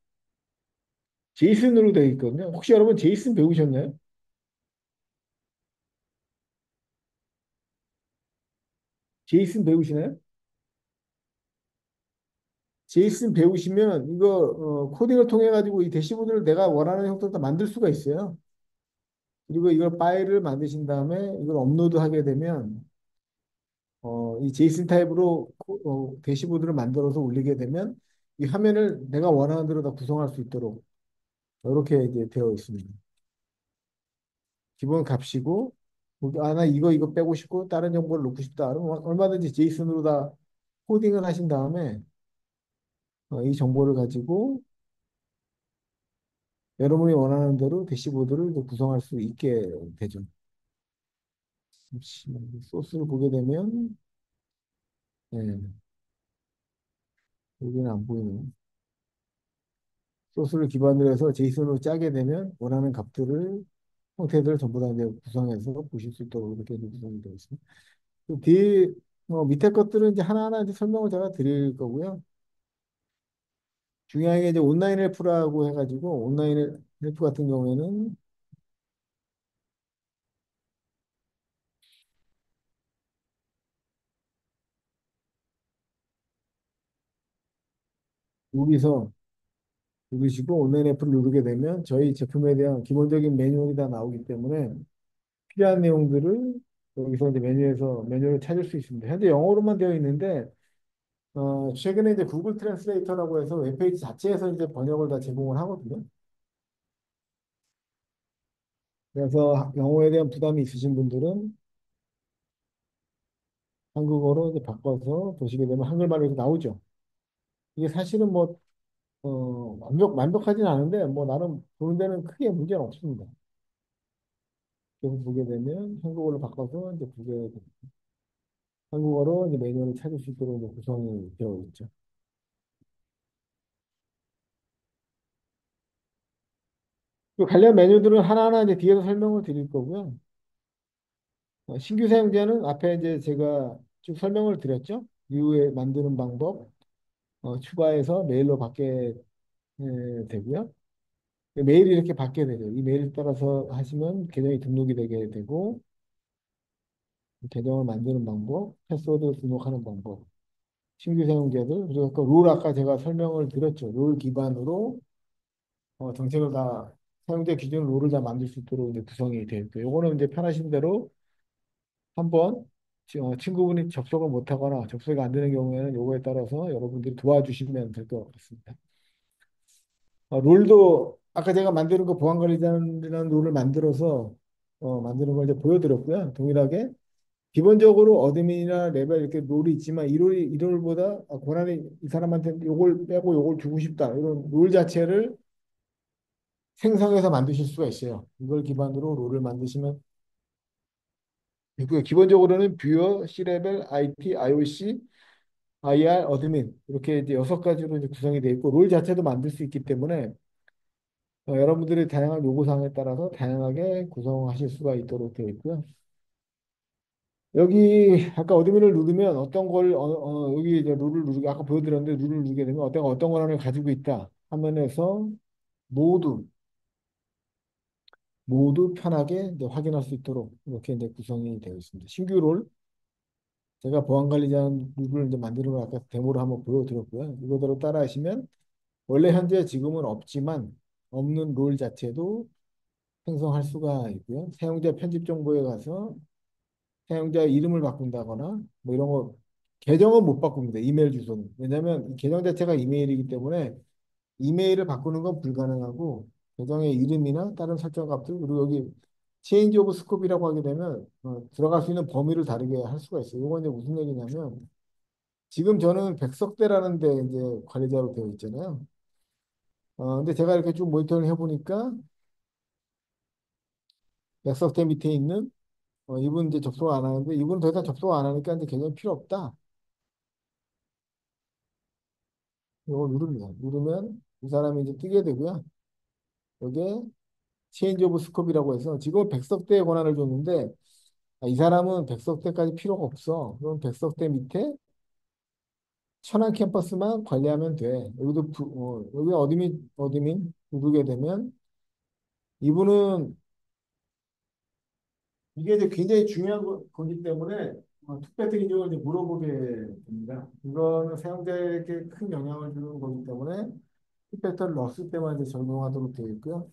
제이슨으로 되어 있거든요. 혹시 여러분 제이슨 배우셨나요? 제이슨 배우시나요? 제이슨 배우시면 이거 코딩을 통해 가지고 이 대시보드를 내가 원하는 형태로 다 만들 수가 있어요. 그리고 이걸 파일을 만드신 다음에 이걸 업로드하게 되면 이 제이슨 타입으로 대시보드를 만들어서 올리게 되면 이 화면을 내가 원하는 대로 다 구성할 수 있도록 이렇게 이제 되어 있습니다. 기본 값이고 나 이거 빼고 싶고 다른 정보를 넣고 싶다. 그러면 얼마든지 제이슨으로 다 코딩을 하신 다음에 이 정보를 가지고 여러분이 원하는 대로 대시보드를 이제 구성할 수 있게 되죠. 잠시만요. 소스를 보게 되면 예, 여기는 안 보이네요. 소스를 기반으로 해서 제이슨으로 짜게 되면 원하는 값들을 형태들을 전부 다 이제 구성해서 보실 수 있도록 이렇게 이제 구성이 되어 있습니다. 그 밑에 것들은 이제 하나하나 이제 설명을 제가 드릴 거고요. 중요한 게 이제 온라인 헬프라고 해가지고 온라인 헬프 같은 경우에는 여기서 누르시고 온라인 헬프를 누르게 되면 저희 제품에 대한 기본적인 매뉴얼이 다 나오기 때문에 필요한 내용들을 여기서 이제 메뉴에서 매뉴얼을 찾을 수 있습니다. 현재 영어로만 되어 있는데 최근에 이제 구글 트랜스레이터라고 해서 웹페이지 자체에서 이제 번역을 다 제공을 하거든요. 그래서 영어에 대한 부담이 있으신 분들은 한국어로 이제 바꿔서 보시게 되면 한글말로 이렇게 나오죠. 이게 사실은 뭐 완벽하진 않은데 뭐 나름 보는 데는 크게 문제는 없습니다. 그래서 보게 되면 한국어로 바꿔서 이제 보게 됩니다. 한국어로 이제 매뉴얼을 찾을 수 있도록 이제 구성이 되어 있죠. 그 관련 메뉴들은 하나하나 이제 뒤에서 설명을 드릴 거고요. 신규 사용자는 앞에 이제 제가 쭉 설명을 드렸죠. 이후에 만드는 방법, 추가해서 메일로 받게 되고요. 메일이 이렇게 받게 되죠. 이 메일을 따라서 하시면 계정이 등록이 되게 되고, 계정을 만드는 방법, 패스워드 등록하는 방법, 신규 사용자들, 그리고 룰 아까 제가 설명을 드렸죠. 룰 기반으로 정책을 다, 사용자 기준 룰을 다 만들 수 있도록 이제 구성이 되어 있고, 요거는 이제 편하신 대로 한번 친구분이 접속을 못하거나 접속이 안 되는 경우에는 요거에 따라서 여러분들이 도와주시면 될 것 같습니다. 룰도 아까 제가 만드는 거 보안관리자라는 룰을 만들어서 만드는 걸 이제 보여드렸고요. 동일하게 기본적으로 어드민이나 레벨 이렇게 룰이 있지만 이 룰보다 권한이 이 사람한테 요걸 빼고 요걸 주고 싶다 이런 룰 자체를 생성해서 만드실 수가 있어요. 이걸 기반으로 룰을 만드시면 되고요. 기본적으로는 뷰어, C레벨, IT, IOC, IR, 어드민 이렇게 이제 6가지로 이제 구성이 되어 있고 롤 자체도 만들 수 있기 때문에 여러분들의 다양한 요구사항에 따라서 다양하게 구성하실 수가 있도록 되어 있고요. 여기 아까 어드민을 누르면 어떤 걸 여기 이제 룰을 누르게 아까 보여드렸는데 룰을 누르게 되면 어떤 권한을 가지고 있다 화면에서 모두 모두 편하게 이제 확인할 수 있도록 이렇게 이제 구성이 되어 있습니다. 신규 롤 제가 보안관리자 룰을 이제 만드는 걸 아까 데모로 한번 보여드렸고요. 이거대로 따라하시면 원래 현재 지금은 없지만 없는 롤 자체도 생성할 수가 있고요. 사용자 편집 정보에 가서 사용자 이름을 바꾼다거나 뭐 이런 거 계정은 못 바꿉니다. 이메일 주소는. 왜냐하면 이 계정 자체가 이메일이기 때문에 이메일을 바꾸는 건 불가능하고 계정의 이름이나 다른 설정 값들 그리고 여기 체인지 오브 스코프이라고 하게 되면 들어갈 수 있는 범위를 다르게 할 수가 있어요. 이건 이제 무슨 얘기냐면 지금 저는 백석대라는 데 이제 관리자로 되어 있잖아요. 근데 제가 이렇게 쭉 모니터링 해보니까 백석대 밑에 있는 이분 이제 접속 안 하는데 이분은 더 이상 접속 안 하니까 이제 계정이 필요 없다. 이걸 누릅니다. 누르면 이 사람이 이제 뜨게 되고요. 여기에 체인지 오브 스코프이라고 해서 지금 백석대에 권한을 줬는데 이 사람은 백석대까지 필요가 없어. 그럼 백석대 밑에 천안 캠퍼스만 관리하면 돼. 여기도 여기 어드민 부르게 되면 이분은 이게 이제 굉장히 중요한 거기 때문에 투표트 인증을 이제 물어보게 됩니다. 이거는 사용자에게 큰 영향을 주는 거기 때문에 투표트를 넣었을 때만 이제 적용하도록 되어 있고요.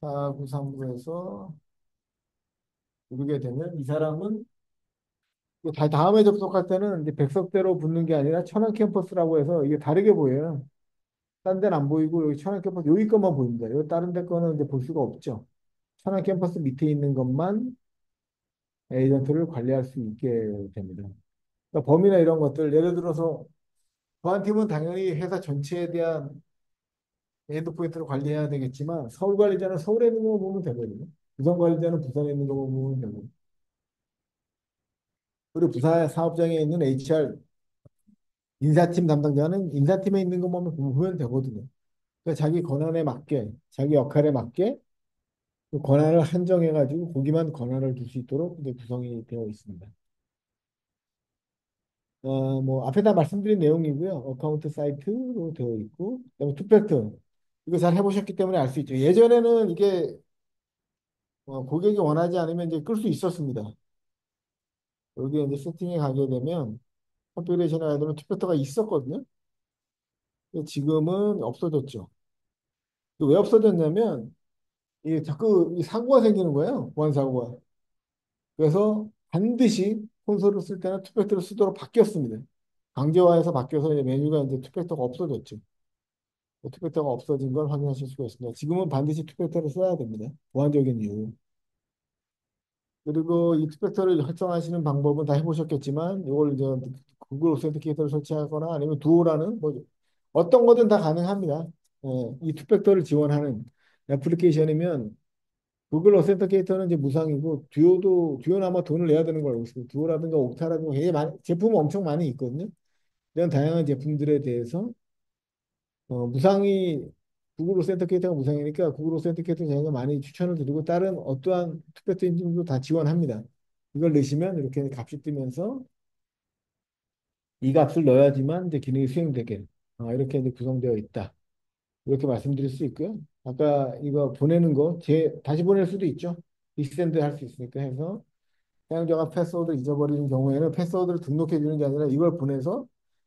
4939에서 누르게 되면 이 사람은 다음에 접속할 때는 이제 백석대로 붙는 게 아니라 천안 캠퍼스라고 해서 이게 다르게 보여요. 딴 데는 안 보이고 여기 천안 캠퍼스 여기 것만 보입니다. 여기 다른 데 거는 이제 볼 수가 없죠. 천안 캠퍼스 밑에 있는 것만 에이전트를 관리할 수 있게 됩니다. 그러니까 범위나 이런 것들 예를 들어서 보안팀은 당연히 회사 전체에 대한 엔드포인트를 관리해야 되겠지만 서울 관리자는 서울에 있는 거 보면 되거든요. 부산 관리자는 부산에 있는 거 보면 되고 그리고 부산 사업장에 있는 HR 인사팀 담당자는 인사팀에 있는 것만 보면 되거든요. 그러니까 자기 권한에 맞게 자기 역할에 맞게 그 권한을 한정해가지고 거기만 권한을 줄 수 있도록 이제 구성이 되어 있습니다. 뭐 앞에다 말씀드린 내용이고요. 어카운트 사이트로 되어 있고, 그다음에 투팩트 이거 잘 해보셨기 때문에 알 수 있죠. 예전에는 이게 고객이 원하지 않으면 이제 끌 수 있었습니다. 여기에 이제 세팅에 가게 되면 컨피그레이션에 가게 되면 투팩터가 있었거든요. 근데 지금은 없어졌죠. 왜 없어졌냐면 이게 자꾸 이 사고가 생기는 거예요. 보안 사고가. 그래서 반드시 콘솔을 쓸 때는 투팩터를 쓰도록 바뀌었습니다. 강제화해서 바뀌어서 이제 메뉴가 이제 투팩터가 없어졌죠. 투표터가 없어진 걸 확인하실 수가 있습니다. 지금은 반드시 투표터를 써야 됩니다. 보안적인 이유. 그리고 이 투표터를 활성화하시는 방법은 다 해보셨겠지만 이걸 이제 구글 오센티케이터를 설치하거나 아니면 두오라는 뭐 어떤 거든 다 가능합니다. 이 투표터를 지원하는 애플리케이션이면 구글 오센티케이터는 이제 무상이고 듀오는 아마 돈을 내야 되는 걸 알고 있습니다. 듀오라든가 옥타라든가 굉장히 제품은 엄청 많이 있거든요. 이런 다양한 제품들에 대해서 무상이 구글 오센티케이터가 무상이니까 구글 오센티케이터 저희가 많이 추천을 드리고 다른 어떠한 투표투 인증도 다 지원합니다. 이걸 넣으시면 이렇게 값이 뜨면서 이 값을 넣어야지만 이제 기능이 수행되게 이렇게 이제 구성되어 있다. 이렇게 말씀드릴 수 있고요. 아까 이거 보내는 거 다시 보낼 수도 있죠. 익스텐드 할 수 있으니까 해서 사용자가 패스워드를 잊어버리는 경우에는 패스워드를 등록해 주는 게 아니라 이걸 보내서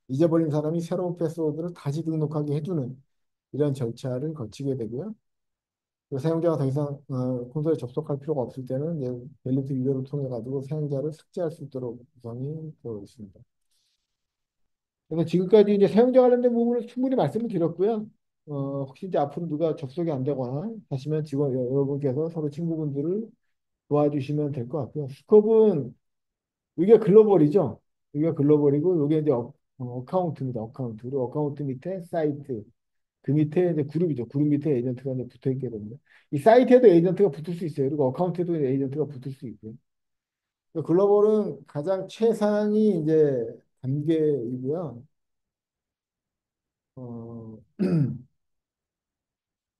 잊어버린 사람이 새로운 패스워드를 다시 등록하게 해주는 이런 절차를 거치게 되고요. 그 사용자가 더 이상 콘솔에 접속할 필요가 없을 때는 이제 밸리티 유저를 통해 가지고 사용자를 삭제할 수 있도록 구성이 되어 있습니다. 그래서 지금까지 이제 사용자 관련된 부분을 충분히 말씀을 드렸고요. 혹시 이제 앞으로 누가 접속이 안 되거나 하시면 직원 여러분께서 서로 친구분들을 도와주시면 될 것 같고요. 스컵은 이게 글로벌이죠. 이게 글로벌이고 이게 이제 어카운트입니다. 어카운트. 그리고 어카운트 밑에 사이트. 그 밑에 이제 그룹이죠. 그룹 밑에 에이전트가 이제 붙어 있게 됩니다. 이 사이트에도 에이전트가 붙을 수 있어요. 그리고 어카운트에도 에이전트가 붙을 수 있고요. 글로벌은 가장 최상위 이제 단계이고요. 어,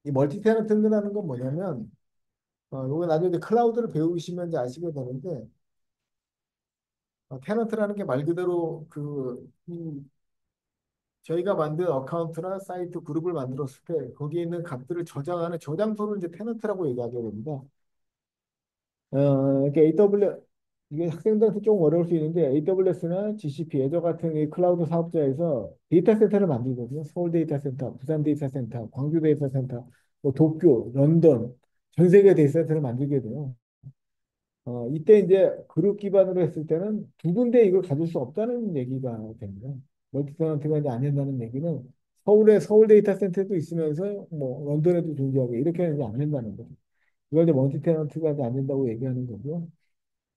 이 멀티 테넌트라는 건 뭐냐면, 이거 나중에 이제 클라우드를 배우시면 이제 아시게 되는데, 테넌트라는 게 말 그대로 저희가 만든 어카운트나 사이트 그룹을 만들었을 때 거기에 있는 값들을 저장하는 저장소를 이제 테넌트라고 얘기하게 됩니다. 이렇게 이게 학생들한테 좀 어려울 수 있는데 AWS나 GCP, 애저 같은 이 클라우드 사업자에서 데이터 센터를 만들거든요. 서울 데이터 센터, 부산 데이터 센터, 광주 데이터 센터, 뭐 도쿄, 런던, 전 세계 데이터 센터를 만들게 돼요. 이때 이제 그룹 기반으로 했을 때는 두 군데 이걸 가질 수 없다는 얘기가 됩니다. 멀티 테넌트가 이제 안 된다는 얘기는 서울에 서울 데이터 센터도 있으면서 뭐 런던에도 존재하고 이렇게는 이제 안 된다는 거죠. 이걸 이제 멀티 테넌트가 이제 안 된다고 얘기하는 거고요.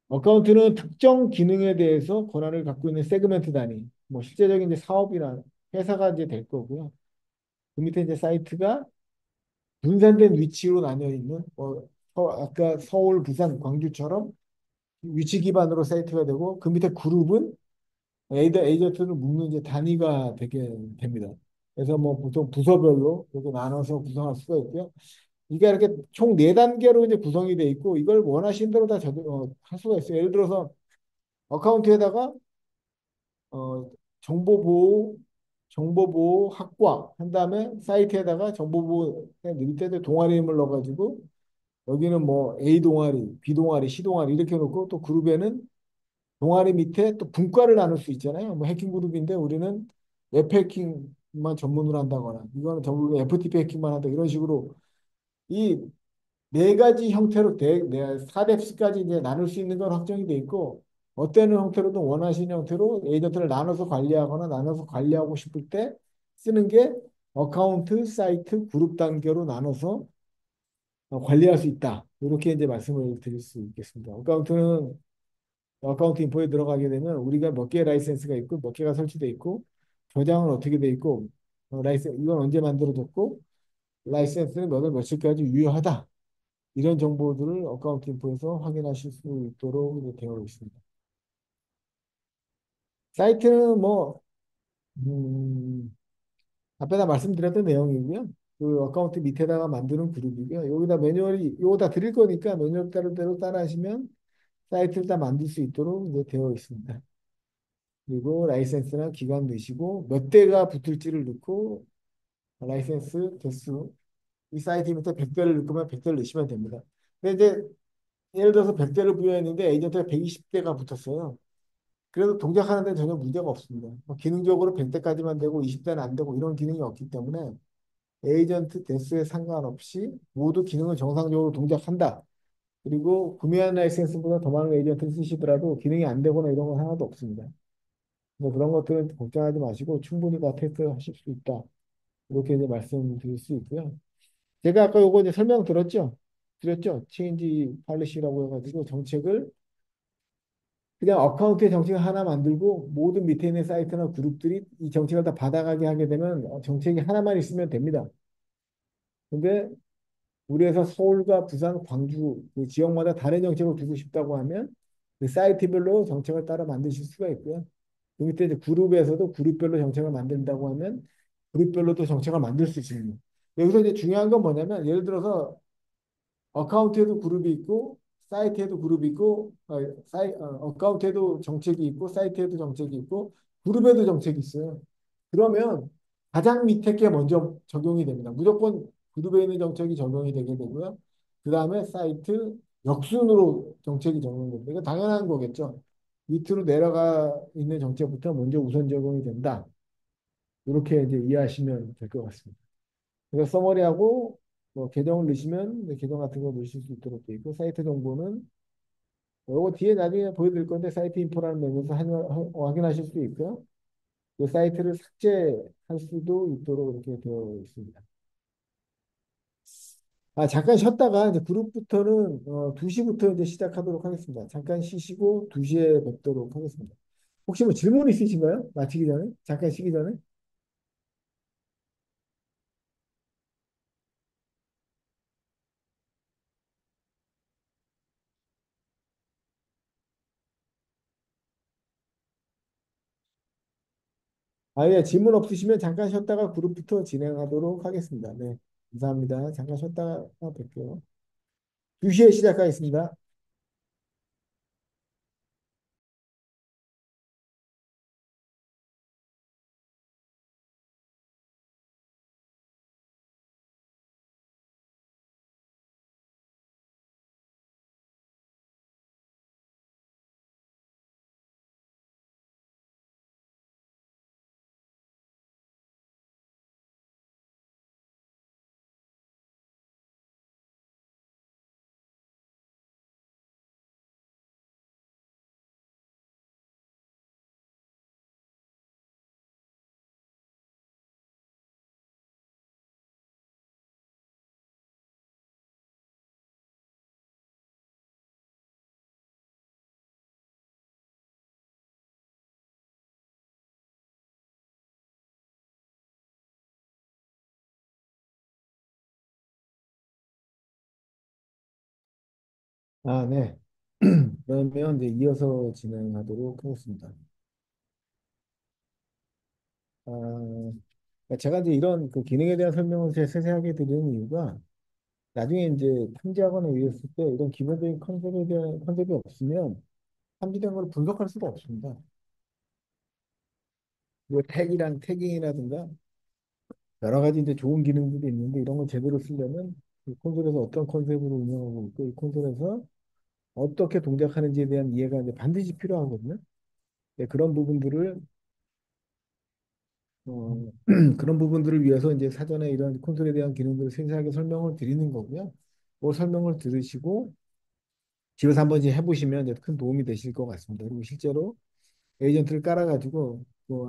어카운트는 특정 기능에 대해서 권한을 갖고 있는 세그멘트 단위, 뭐 실제적인 이제 사업이나 회사가 이제 될 거고요. 그 밑에 이제 사이트가 분산된 위치로 나뉘어 있는, 아까 서울, 부산, 광주처럼 위치 기반으로 사이트가 되고, 그 밑에 그룹은 에이전트를 묶는 이제 단위가 되게 됩니다. 그래서 뭐 보통 부서별로 이렇게 나눠서 구성할 수가 있고요. 이게 이렇게 총 네 단계로 이제 구성이 돼 있고 이걸 원하시는 대로 다 할 수가 있어요. 예를 들어서 어카운트에다가 어, 정보보호, 정보보호 학과 한 다음에 사이트에다가 정보보호 밑에 동아리 이름을 넣어가지고 여기는 뭐 A 동아리, B 동아리, C 동아리 이렇게 놓고 또 그룹에는 동아리 밑에 또 분과를 나눌 수 있잖아요. 뭐 해킹 그룹인데 우리는 웹 해킹만 전문으로 한다거나 이거는 전부 FTP 해킹만 한다 이런 식으로 이 네 가지 형태로 4뎁스까지 이제 나눌 수 있는 건 확정이 돼 있고 어떤 형태로든 원하시는 형태로 에이전트를 나눠서 관리하거나 나눠서 관리하고 싶을 때 쓰는 게 어카운트, 사이트, 그룹 단계로 나눠서 관리할 수 있다. 이렇게 이제 말씀을 드릴 수 있겠습니다. 어카운트는 어카운트 인포에 들어가게 되면 우리가 몇 개의 라이센스가 있고 몇 개가 설치돼 있고 저장은 어떻게 돼 있고 이건 언제 만들어졌고 라이센스는 몇 월 며칠까지 유효하다. 이런 정보들을 어카운트 인포에서 확인하실 수 있도록 이제 되어 있습니다. 사이트는 뭐 앞에다 말씀드렸던 내용이고요. 그 어카운트 밑에다가 만드는 그룹이고요. 여기다 매뉴얼이 요거 다 드릴 거니까 매뉴얼 따로대로 따라하시면 사이트를 다 만들 수 있도록 이제 되어 있습니다. 그리고 라이센스나 기간 넣으시고 몇 대가 붙을지를 넣고 라이센스 개수 이 사이트 밑에 100대를 넣으면 100대를 넣으시면 됩니다. 근데 이제 예를 들어서 100대를 부여했는데 에이전트가 120대가 붙었어요. 그래도 동작하는 데는 전혀 문제가 없습니다. 뭐 기능적으로 100대까지만 되고 20대는 안 되고 이런 기능이 없기 때문에 에이전트 대수에 상관없이 모두 기능을 정상적으로 동작한다. 그리고 구매한 라이센스보다 더 많은 에이전트를 쓰시더라도 기능이 안 되거나 이런 건 하나도 없습니다. 뭐 그런 것들은 걱정하지 마시고 충분히 다 테스트하실 수 있다. 이렇게 이제 말씀드릴 수 있고요. 제가 아까 요거 이제 설명 들었죠? 드렸죠? 체인지 팔리시라고 해가지고 정책을 그냥 어카운트의 정책을 하나 만들고 모든 밑에 있는 사이트나 그룹들이 이 정책을 다 받아가게 하게 되면 정책이 하나만 있으면 됩니다. 근데 우리에서 서울과 부산, 광주 그 지역마다 다른 정책을 두고 싶다고 하면 그 사이트별로 정책을 따라 만드실 수가 있고요. 그 밑에 이제 그룹에서도 그룹별로 정책을 만든다고 하면 그룹별로도 정책을 만들 수 있습니다. 여기서 이제 중요한 건 뭐냐면 예를 들어서 어카운트에도 그룹이 있고 사이트에도 그룹이 있고 어카운트에도 정책이 있고 사이트에도 정책이 있고 그룹에도 정책이 있어요. 그러면 가장 밑에 게 먼저 적용이 됩니다. 무조건 그룹에 있는 정책이 적용이 되게 되고요. 그 다음에 사이트 역순으로 정책이 적용됩니다. 이거 당연한 거겠죠. 밑으로 내려가 있는 정책부터 먼저 우선 적용이 된다. 이렇게 이제 이해하시면 될 것 같습니다. 그래서 서머리하고 뭐 계정을 넣으시면 이제 계정 같은 거 넣으실 수 있도록 되어 있고 사이트 정보는 요거 뒤에 나중에 보여드릴 건데 사이트 인포라는 메뉴에서 확인하실 수 있고요. 그 사이트를 삭제할 수도 있도록 이렇게 되어 있습니다. 아, 잠깐 쉬었다가 이제 그룹부터는 2시부터 이제 시작하도록 하겠습니다. 잠깐 쉬시고 2시에 뵙도록 하겠습니다. 혹시 뭐 질문 있으신가요? 마치기 전에? 잠깐 쉬기 전에? 아, 예, 질문 없으시면 잠깐 쉬었다가 그룹부터 진행하도록 하겠습니다. 네, 감사합니다. 잠깐 쉬었다가 뵐게요. 2시에 시작하겠습니다. 아, 네. 그러면 이제 이어서 진행하도록 하겠습니다. 아, 제가 이제 이런 그 기능에 대한 설명을 세세하게 드리는 이유가 나중에 이제 탐지하거나 이랬을 때 이런 기본적인 컨셉에 대한 컨셉이 없으면 탐지된 걸 분석할 수가 없습니다. 그리고 태깅이라든가 여러 가지 이제 좋은 기능들이 있는데 이런 걸 제대로 쓰려면 이 콘솔에서 어떤 컨셉으로 운영하고 있고 이 콘솔에서 어떻게 동작하는지에 대한 이해가 이제 반드시 필요하거든요. 네, 그런 부분들을 그런 부분들을 위해서 이제 사전에 이런 콘솔에 대한 기능들을 세세하게 설명을 드리는 거고요. 그 설명을 들으시고 집에서 한번 이제 해보시면 이제 큰 도움이 되실 것 같습니다. 그리고 실제로 에이전트를 깔아가지고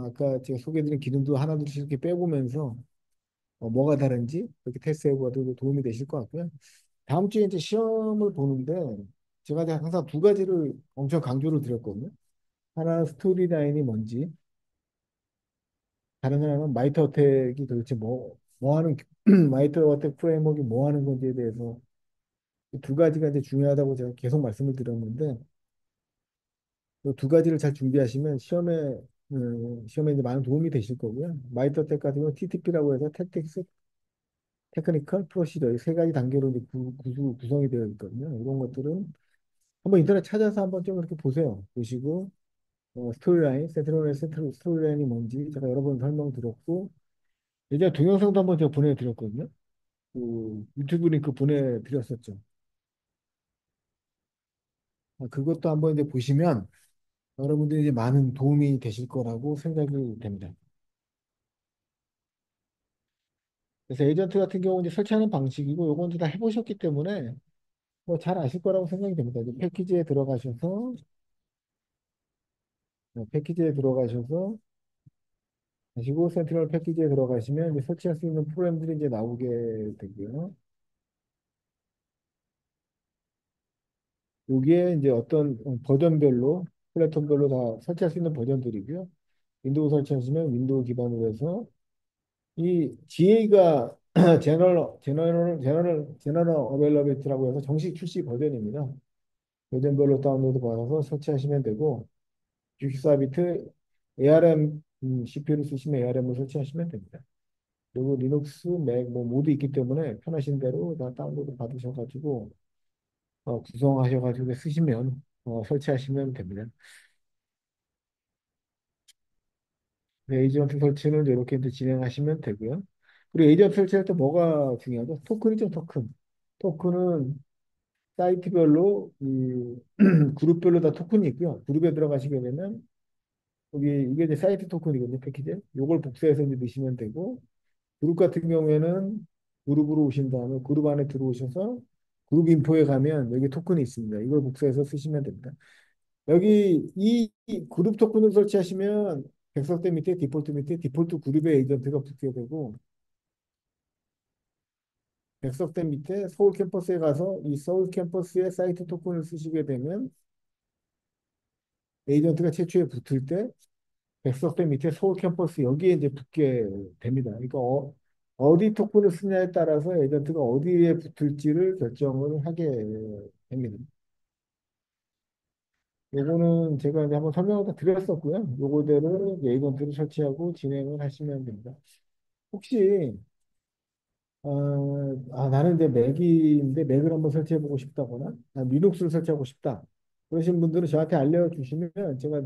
아까 제가 소개해드린 기능도 하나둘씩 이렇게 빼보면서 뭐가 다른지 그렇게 테스트해보아도 도움이 되실 것 같고요. 다음 주에 이제 시험을 보는데 제가 이제 항상 두 가지를 엄청 강조를 드렸거든요. 하나는 스토리라인이 뭔지, 다른 하나는 마이터 어택이 도대체 뭐 하는, 마이터 어택 프레임워크이 뭐 하는 건지에 대해서 이두 가지가 이제 중요하다고 제가 계속 말씀을 드렸는데, 이 두 가지를 잘 준비하시면 시험에 이제 많은 도움이 되실 거고요. 마이터 어택 같은 경우는 TTP라고 해서 택틱스, 테크니컬, 프로시저 이 세 가지 단계로 이제 구성이 되어 있거든요. 이런 것들은 한번 인터넷 찾아서 한번 좀 이렇게 보세요. 보시고, 스토리라인이 뭔지 제가 여러 번 설명드렸고, 예전에 동영상도 한번 제가 보내드렸거든요. 그 유튜브 링크 보내드렸었죠. 그것도 한번 이제 보시면 여러분들이 이제 많은 도움이 되실 거라고 생각이 됩니다. 그래서 에이전트 같은 경우 이제 설치하는 방식이고 요건 이제 다 해보셨기 때문에 뭐 잘 아실 거라고 생각이 됩니다. 이제 패키지에 들어가셔서 하시고 센트럴 패키지에 들어가시면 이제 설치할 수 있는 프로그램들이 이제 나오게 되고요. 여기에 이제 어떤 버전별로 플랫폼별로 다 설치할 수 있는 버전들이고요. 윈도우 설치하시면 윈도우 기반으로 해서 이 GA가 제너럴 어베일러비리티라고 해서 정식 출시 버전입니다. 버전별로 다운로드 받아서 설치하시면 되고 64비트 ARM CPU를 쓰시면 ARM을 설치하시면 됩니다. 그리고 리눅스, 맥 뭐 모두 있기 때문에 편하신 대로 다 다운로드 받으셔가지고 구성하셔가지고 쓰시면 설치하시면 됩니다. 네, 에이전트 설치는 이렇게 이제 진행하시면 되고요. 그리고 에이전트 설치할 때 뭐가 중요하죠? 토큰이죠, 토큰. 토큰은 사이트별로 이 그룹별로 다 토큰이 있고요. 그룹에 들어가시게 되면 여기 이게 이제 사이트 토큰이거든요, 패키지. 요걸 복사해서 이제 넣으시면 되고 그룹 같은 경우에는 그룹으로 오신 다음에 그룹 안에 들어오셔서 그룹 인포에 가면 여기 토큰이 있습니다. 이걸 복사해서 쓰시면 됩니다. 여기 이 그룹 토큰을 설치하시면 백석대 밑에 디폴트 그룹의 에이전트가 붙게 되고 백석대 밑에 서울 캠퍼스에 가서 이 서울 캠퍼스의 사이트 토큰을 쓰시게 되면 에이전트가 최초에 붙을 때 백석대 밑에 서울 캠퍼스 여기에 이제 붙게 됩니다. 그러니까 어디 토큰을 쓰냐에 따라서 에이전트가 어디에 붙을지를 결정을 하게 됩니다. 요거는 제가 이제 한번 설명을 다 드렸었고요. 요거대로 에이전트를 설치하고 진행을 하시면 됩니다. 혹시 나는 이제 맥인데 맥을 한번 설치해보고 싶다거나 리눅스를 설치하고 싶다. 그러신 분들은 저한테 알려주시면 제가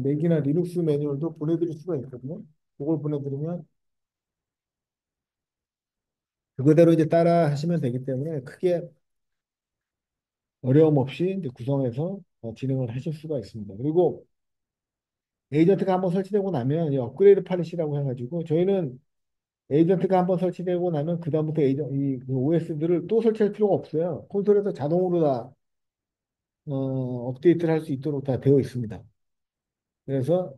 맥이나 리눅스 매뉴얼도 보내드릴 수가 있거든요. 그걸 보내드리면 그거대로 이제 따라 하시면 되기 때문에 크게 어려움 없이 이제 구성해서 진행을 하실 수가 있습니다. 그리고 에이전트가 한번 설치되고 나면 이 업그레이드 팔릿이라고 해가지고 저희는 에이전트가 한번 설치되고 나면 그다음부터 이 OS들을 또 설치할 필요가 없어요. 콘솔에서 자동으로 다 업데이트를 할 수 있도록 다 되어 있습니다. 그래서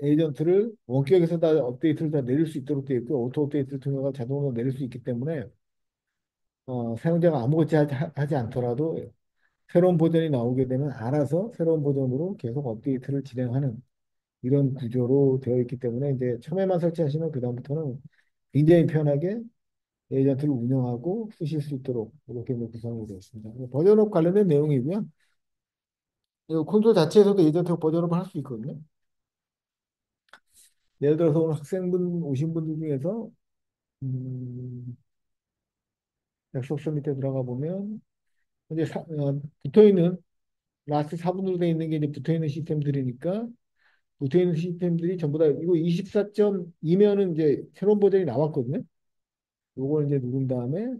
에이전트를 원격에서 다 업데이트를 다 내릴 수 있도록 되어 있고 오토 업데이트를 통해서 자동으로 내릴 수 있기 때문에 사용자가 아무것도 하지 않더라도 새로운 버전이 나오게 되면 알아서 새로운 버전으로 계속 업데이트를 진행하는 이런 구조로 되어 있기 때문에 이제 처음에만 설치하시면 그다음부터는 굉장히 편하게 에이전트를 운영하고 쓰실 수 있도록 이렇게 이제 구성이 되어 있습니다. 버전업 관련된 내용이고요. 이 콘솔 자체에서도 에이전트 버전업을 할 수 있거든요. 예를 들어서 오늘 학생분 오신 분들 중에서 음, 액션 밑에 들어가 보면 이제 붙어 있는 라스트 4분으로 되어 있는 게 이제 붙어 있는 시스템들이니까 붙어 있는 시스템들이 전부 다 이거 24.2면은 이제 새로운 버전이 나왔거든요. 요걸 이제 누른 다음에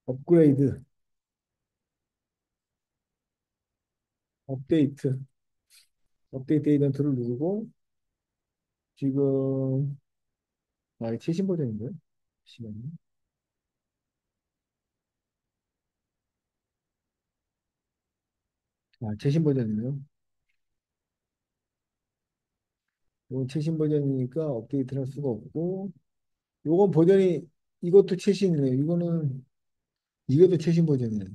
업그레이드, 업데이트, 업데이트 이벤트를 누르고 지금 최신 버전인가요? 시간이. 최신 버전이네요. 이건 최신 버전이니까 업데이트를 할 수가 없고 요건 버전이 이것도 최신이네요. 이것도 최신 버전이네요.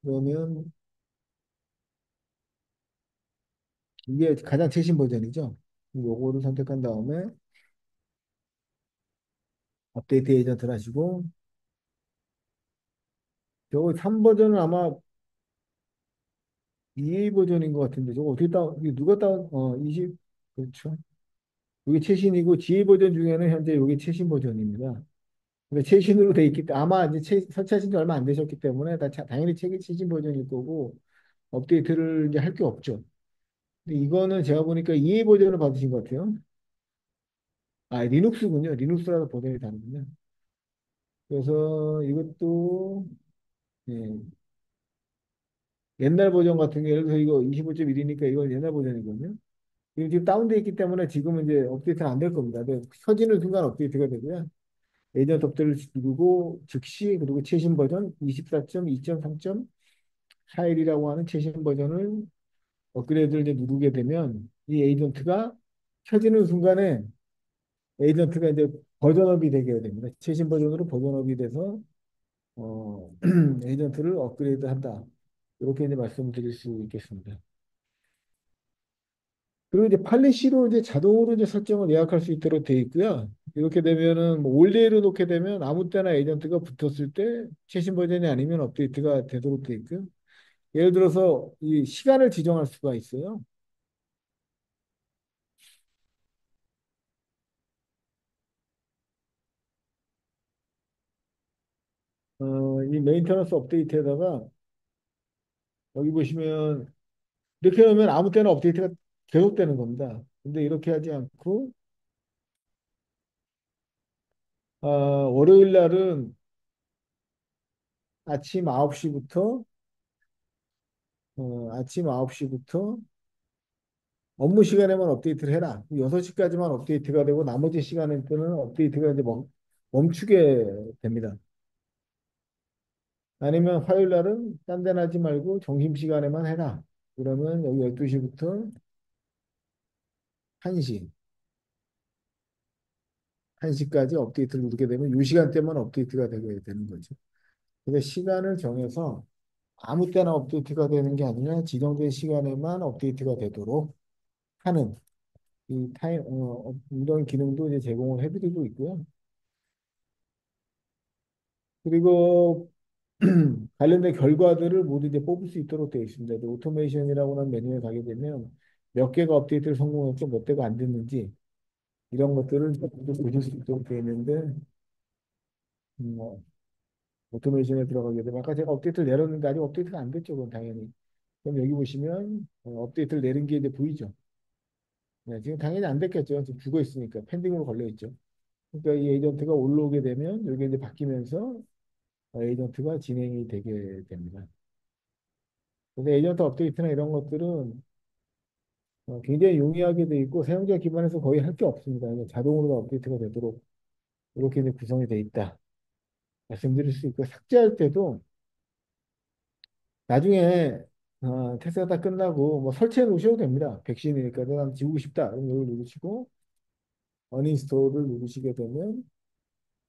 그러면 이게 가장 최신 버전이죠. 요거를 선택한 다음에 업데이트 에이전트를 하시고 저거 3버전은 아마 EA 버전인 것 같은데 저거 어떻게 이게 누가 다운 20 그렇죠. 이게 최신이고 GA 버전 중에는 현재 이게 최신 버전입니다. 근데 최신으로 돼 있기 때문에 아마 이제 설치하신 지 얼마 안 되셨기 때문에 당연히 최신 버전일 거고 업데이트를 이제 할 게 없죠. 근데 이거는 제가 보니까 EA 버전을 받으신 것 같아요. 리눅스군요. 리눅스라서 버전이 다르군요. 그래서 이것도 예, 옛날 버전 같은 게 예를 들어서 이거 25.1이니까 이건 옛날 버전이거든요. 이거 지금 다운돼 있기 때문에 지금은 이제 업데이트는 안 될 겁니다. 근데 켜지는 순간 업데이트가 되고요. 에이전트 업데이트를 누르고 즉시 그리고 최신 버전 24.2.3.41이라고 하는 최신 버전을 업그레이드를 이제 누르게 되면 이 에이전트가 켜지는 순간에 에이전트가 이제 버전업이 되게 됩니다. 최신 버전으로 버전업이 돼서 에이전트를 업그레이드 한다. 이렇게 이제 말씀드릴 수 있겠습니다. 그리고 이제 팔레시로 이제 자동으로 이제 설정을 예약할 수 있도록 되어 있고요. 이렇게 되면은 뭐 올데이로 놓게 되면 아무 때나 에이전트가 붙었을 때 최신 버전이 아니면 업데이트가 되도록 되어 있고요. 예를 들어서 이 시간을 지정할 수가 있어요. 이 메인터넌스 업데이트에다가 여기 보시면 이렇게 하면 아무 때나 업데이트가 계속되는 겁니다. 근데 이렇게 하지 않고 월요일 날은 아침 9시부터 아침 9시부터 업무 시간에만 업데이트를 해라. 6시까지만 업데이트가 되고 나머지 시간에는 업데이트가 이제 멈추게 됩니다. 아니면 화요일 날은 딴 데는 하지 말고 점심시간에만 해라. 그러면 여기 12시부터 1시, 한시까지 업데이트를 누르게 되면 이 시간대만 업데이트가 되게 되는 거죠. 근데 시간을 정해서 아무 때나 업데이트가 되는 게 아니라 지정된 시간에만 업데이트가 되도록 하는 이런 기능도 이제 제공을 해드리고 있고요. 그리고 관련된 결과들을 모두 이제 뽑을 수 있도록 되어 있습니다. 오토메이션이라고 하는 메뉴에 가게 되면 몇 개가 업데이트를 성공했고 몇 개가 안 됐는지 이런 것들을 모두 보실 수 있도록 되어 있는데 뭐 오토메이션에 들어가게 되면 아까 제가 업데이트를 내렸는데 아직 업데이트가 안 됐죠. 그건 당연히. 그럼 여기 보시면 업데이트를 내린 게 이제 보이죠. 네, 지금 당연히 안 됐겠죠. 지금 죽어 있으니까 펜딩으로 걸려 있죠. 그러니까 이 에이전트가 올라오게 되면 여기 이제 바뀌면서 에이전트가 진행이 되게 됩니다. 근데 에이전트 업데이트나 이런 것들은 굉장히 용이하게 돼 있고 사용자 기반에서 거의 할 게 없습니다. 그냥 자동으로 업데이트가 되도록 이렇게 이제 구성이 돼 있다. 말씀드릴 수 있고 삭제할 때도 나중에 테스트가 다 끝나고 뭐 설치해 놓으셔도 됩니다. 백신이니까 내가 지우고 싶다. 그럼 이걸 누르시고 어닝스톨을 누르시게 되면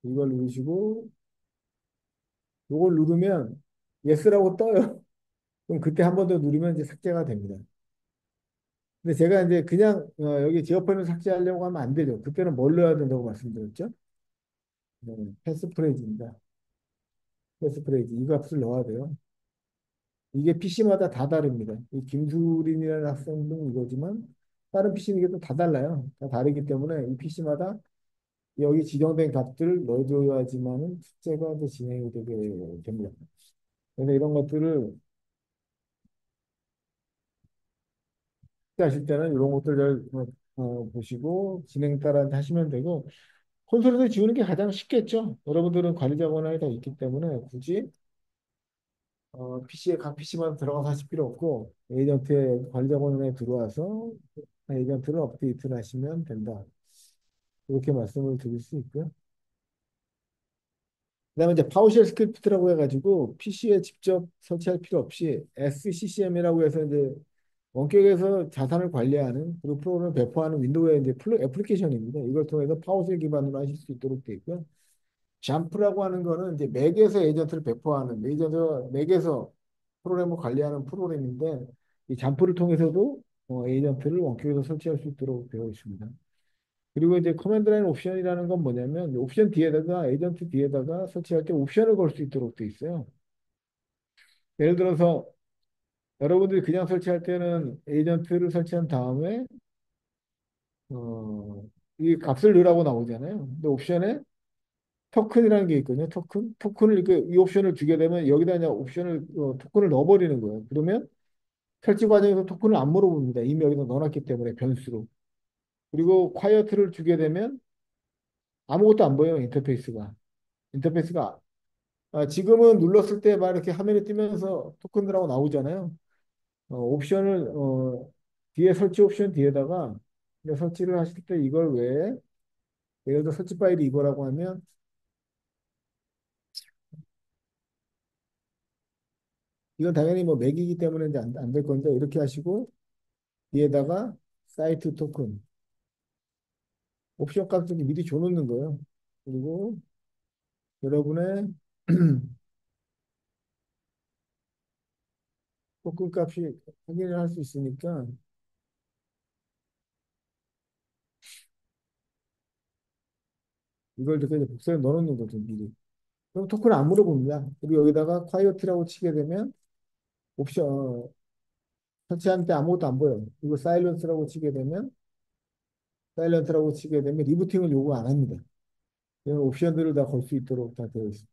이걸 누르시고 이걸 누르면 예스라고 떠요. 그럼 그때 한 번 더 누르면 이제 삭제가 됩니다. 근데 제가 이제 그냥 여기 지역번호 삭제하려고 하면 안 되죠. 그때는 뭘 넣어야 된다고 말씀드렸죠? 패스프레이즈입니다. 패스프레이즈 이 값을 넣어야 돼요. 이게 PC마다 다 다릅니다. 이 김수린이라는 학생도 이거지만 다른 PC는 이게 또 다 달라요. 다 다르기 때문에 이 PC마다 여기 지정된 값들을 넣어줘야지만은 숙제가 이제 진행이 되게 됩니다. 그래서 이런 것들을 하실 때는 이런 것들 잘 보시고 진행 따라 하시면 되고 콘솔에서 지우는 게 가장 쉽겠죠. 여러분들은 관리자 권한이 다 있기 때문에 굳이 PC에 각 PC만 들어가서 하실 필요 없고 에이전트의 관리자 권한에 들어와서 에이전트를 업데이트를 하시면 된다. 이렇게 말씀을 드릴 수 있고요. 그다음에 이제 파워쉘 스크립트라고 해가지고 PC에 직접 설치할 필요 없이 SCCM이라고 해서 이제 원격에서 자산을 관리하는 그리고 프로그램을 배포하는 윈도우의 이제 애플리케이션입니다. 이걸 통해서 파워쉘 기반으로 하실 수 있도록 되어 있고요. 잠프라고 하는 거는 이제 맥에서 에이전트를 배포하는 맥에서 프로그램을 관리하는 프로그램인데 이 잠프를 통해서도 에이전트를 원격에서 설치할 수 있도록 되어 있습니다. 그리고 이제 커맨드 라인 옵션이라는 건 뭐냐면 옵션 뒤에다가 에이전트 뒤에다가 설치할 때 옵션을 걸 수 있도록 돼 있어요. 예를 들어서 여러분들이 그냥 설치할 때는 에이전트를 설치한 다음에 어, 이 값을 넣으라고 나오잖아요. 근데 옵션에 토큰이라는 게 있거든요. 토큰을 이렇게 이 옵션을 주게 되면 여기다 그냥 옵션을 토큰을 넣어버리는 거예요. 그러면 설치 과정에서 토큰을 안 물어봅니다. 이미 여기다 넣어놨기 때문에 변수로. 그리고 콰이어트를 주게 되면 아무것도 안 보여요. 인터페이스가 지금은 눌렀을 때 막 이렇게 화면이 뜨면서 토큰이라고 나오잖아요. 옵션을 뒤에 설치 옵션 뒤에다가 이제 설치를 하실 때 이걸 왜 예를 들어 설치 파일이 이거라고 하면 이건 당연히 뭐 맥이기 때문에 이제 안 될 건데 이렇게 하시고 뒤에다가 사이트 토큰 옵션 값을 미리 줘놓는 거예요. 그리고 여러분의 토큰 값이 확인을 할 수 있으니까 이걸 이렇게 복사해 넣어놓는 거죠 미리. 그럼 토큰을 안 물어봅니다. 그리고 여기다가 콰이어트라고 치게 되면 옵션 설치하는데 아무것도 안 보여요. 그리고 사일런트라고 치게 되면 리부팅을 요구 안 합니다. 이런 옵션들을 다 걸 수 있도록 다 되어 있습니다.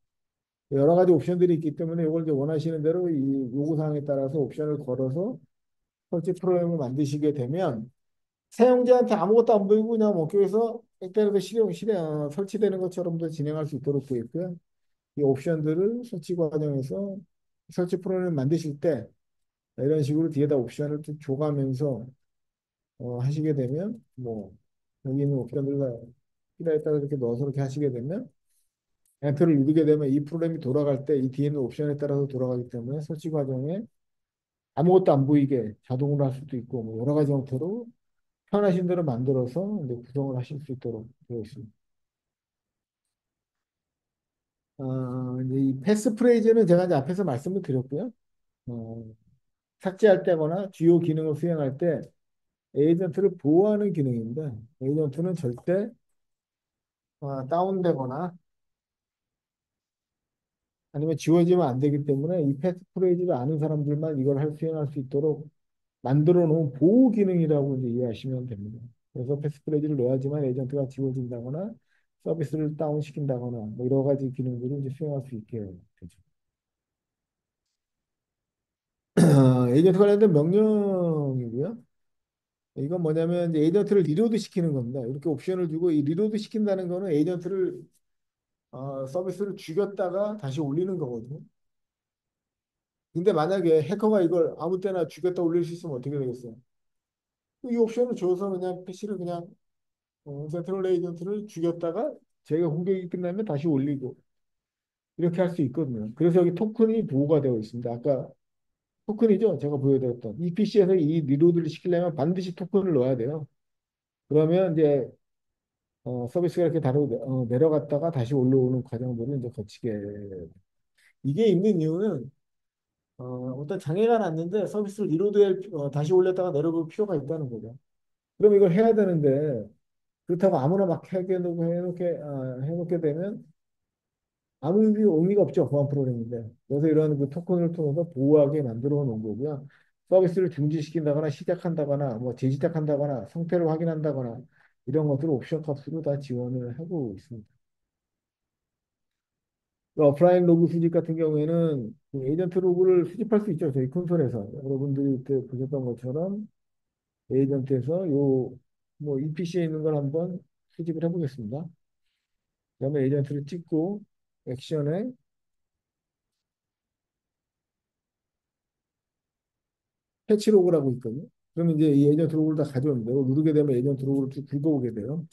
여러 가지 옵션들이 있기 때문에 이걸 이제 원하시는 대로 이 요구 사항에 따라서 옵션을 걸어서 설치 프로그램을 만드시게 되면 사용자한테 아무것도 안 보이고 그냥 원격에서 액단에서 설치되는 것처럼도 진행할 수 있도록 되어 있고요. 이 옵션들을 설치 과정에서 설치 프로그램을 만드실 때 이런 식으로 뒤에다 옵션을 좀 줘가면서 하시게 되면 뭐 여기 있는 옵션들과 필요에 따라 이렇게 넣어서 이렇게 하시게 되면 엔터를 누르게 되면 이 프로그램이 돌아갈 때 이 뒤에 있는 옵션에 따라서 돌아가기 때문에 설치 과정에 아무것도 안 보이게 자동으로 할 수도 있고 뭐 여러 가지 형태로 편하신 대로 만들어서 이제 구성을 하실 수 있도록 되어 있습니다. 이제 이 패스 프레이즈는 제가 이제 앞에서 말씀을 드렸고요. 어, 삭제할 때거나 주요 기능을 수행할 때 에이전트를 보호하는 기능인데 에이전트는 절대 다운되거나 아니면 지워지면 안 되기 때문에 이 패스프레이즈를 아는 사람들만 이걸 수행할 수 있도록 만들어 놓은 보호 기능이라고 이제 이해하시면 됩니다. 그래서 패스프레이즈를 넣어야지만 에이전트가 지워진다거나 서비스를 다운시킨다거나 뭐 여러 가지 기능들을 이제 수행할 수 있게 되죠. 에이전트 관련된 명령이고요. 이건 뭐냐면 이제 에이전트를 리로드 시키는 겁니다. 이렇게 옵션을 주고 이 리로드 시킨다는 거는 에이전트를 서비스를 죽였다가 다시 올리는 거거든요. 근데 만약에 해커가 이걸 아무 때나 죽였다 올릴 수 있으면 어떻게 되겠어요? 이 옵션을 줘서 그냥 PC를 그냥 센트럴 에이전트를 죽였다가 제가 공격이 끝나면 다시 올리고 이렇게 할 수 있거든요. 그래서 여기 토큰이 보호가 되어 있습니다. 아까 토큰이죠. 제가 보여드렸던 이 PC에서 이 리로드를 시키려면 반드시 토큰을 넣어야 돼요. 그러면 이제 서비스가 이렇게 내려갔다가 다시 올라오는 과정들을 이제 거치게 이게 있는 이유는 어떤 장애가 났는데 서비스를 다시 올렸다가 내려볼 필요가 있다는 거죠. 그럼 이걸 해야 되는데 그렇다고 아무나 막 해놓게 되면 아무 의미가 없죠. 보안 프로그램인데. 그래서 이런 그 토큰을 통해서 보호하게 만들어 놓은 거고요. 서비스를 중지시킨다거나 시작한다거나 뭐 재시작한다거나 상태를 확인한다거나 이런 식으로 할 수 있도록 되어 있습니다. 이런 것들을 옵션 값으로 다 지원을 하고 있습니다. 오프라인 로그 수집 같은 경우에는 그 에이전트 로그를 수집할 수 있죠. 저희 콘솔에서. 여러분들이 그때 보셨던 것처럼 에이전트에서 뭐 EPC에 있는 걸 한번 수집을 해보겠습니다. 그다음에 에이전트를 찍고 액션에 패치 로그라고 있거든요. 그러면 이제 이 에이전트 로그를 다 가져옵니다. 이거 누르게 되면 에이전트 로그를 쭉 긁어오게 돼요.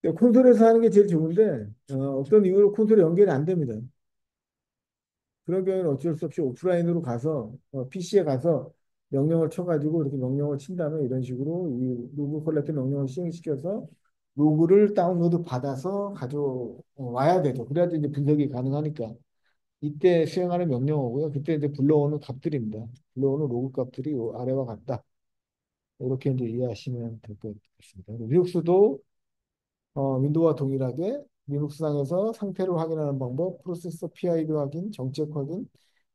근데 콘솔에서 하는 게 제일 좋은데 어떤 이유로 콘솔이 연결이 안 됩니다. 그런 경우에는 어쩔 수 없이 오프라인으로 가서 PC에 가서 명령을 쳐가지고 이렇게 명령을 친 다음에 이런 식으로 이 로그 컬렉트 명령을 시행시켜서 로그를 다운로드 받아서 가져와야 되죠. 그래야지 이제 분석이 가능하니까. 이때 수행하는 명령어고요. 그때 이제 불러오는 값들입니다. 불러오는 로그 값들이 요 아래와 같다. 이렇게 이제 이해하시면 될 것 같습니다. 리눅스도 윈도우와 동일하게 리눅스상에서 상태를 확인하는 방법, 프로세서 PID 확인, 정책 확인,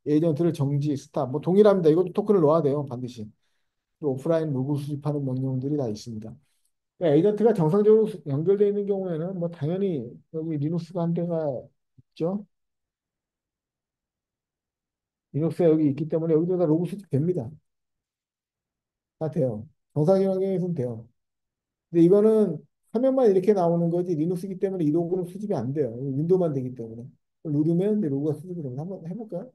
에이전트를 정지, 스탑, 뭐 동일합니다. 이것도 토큰을 넣어야 돼요, 반드시. 또 오프라인 로그 수집하는 명령들이 다 있습니다. 그러니까 에이전트가 정상적으로 연결되어 있는 경우에는 뭐 당연히 여기 리눅스가 한 대가 있죠. 리눅스가 여기 있기 때문에 여기도 다 로그 수집됩니다. 다 돼요. 정상적인 환경에서는 돼요. 근데 이거는 화면만 이렇게 나오는 거지 리눅스이기 때문에 이 로그는 수집이 안 돼요. 윈도우만 되기 때문에. 누르면 내 로그가 수집이 됩니다. 한번 해볼까요?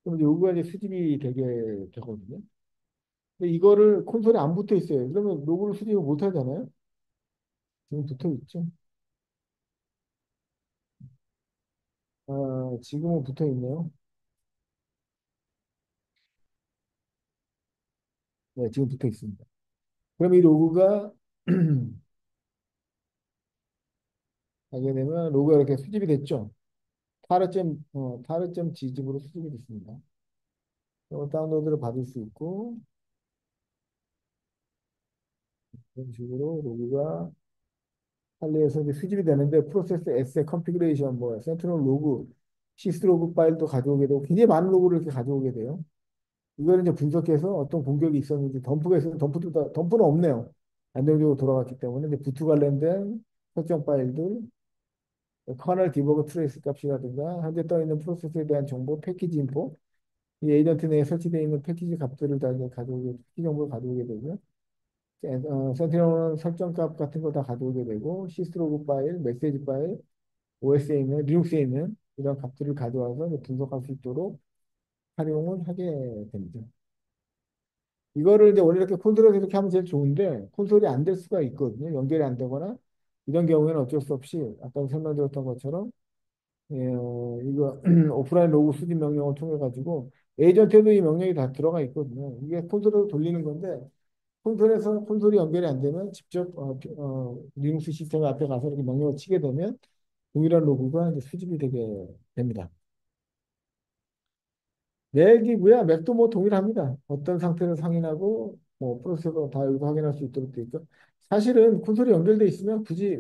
그럼 이제 로그가 이제 수집이 되게 되거든요. 근데 이거를 콘솔에 안 붙어 있어요. 그러면 로그를 수집을 못 하잖아요. 지금 붙어 있죠. 지금은 붙어 있네요. 네, 지금 붙어 있습니다. 그럼 이 로그가 하게 되면 로그가 이렇게 수집이 됐죠. 타르점 지집으로 수집이 됐습니다. 이거 다운로드를 받을 수 있고 이런 식으로 로그가 관리해서 이제 수집이 되는데 프로세스 에세 컨피그레이션 뭐 센트럴 로그 시스 로그 파일도 가져오게 되고 굉장히 많은 로그를 이렇게 가져오게 돼요. 이걸 이제 분석해서 어떤 공격이 있었는지 덤프가 있으면 덤프는 없네요. 안정적으로 돌아갔기 때문에 이제 부트 관련된 설정 파일들 커널 디버그 트레이스 값이라든가 현재 떠 있는 프로세스에 대한 정보 패키지 인포 이 에이전트 내에 설치되어 있는 패키지 값들을 다 이제 패키지 정보를 가져오게 되고요. 센티널은 설정값 같은 거 다 가져오게 되고 시스로그 파일, 메시지 파일, OS에 있는 리눅스에 있는 이런 값들을 가져와서 이제 분석할 수 있도록 활용을 하게 됩니다. 이거를 이제 원래 이렇게 콘솔에서 이렇게 하면 제일 좋은데 콘솔이 안 될 수가 있거든요. 연결이 안 되거나 이런 경우에는 어쩔 수 없이 아까 설명드렸던 것처럼 이거 오프라인 로그 수집 명령을 통해 가지고 에이전트에도 이 명령이 다 들어가 있거든요. 이게 콘솔에서 돌리는 건데 콘솔이 연결이 안 되면 직접 리눅스 시스템 앞에 가서 이렇게 명령을 치게 되면 동일한 로그가 이제 수집이 되게 됩니다. 맥이고요. 맥도 뭐 동일합니다. 어떤 상태를 확인하고 뭐 프로세서 다 여기서 확인할 수 있도록 되어 있고 사실은 콘솔이 연결돼 있으면 굳이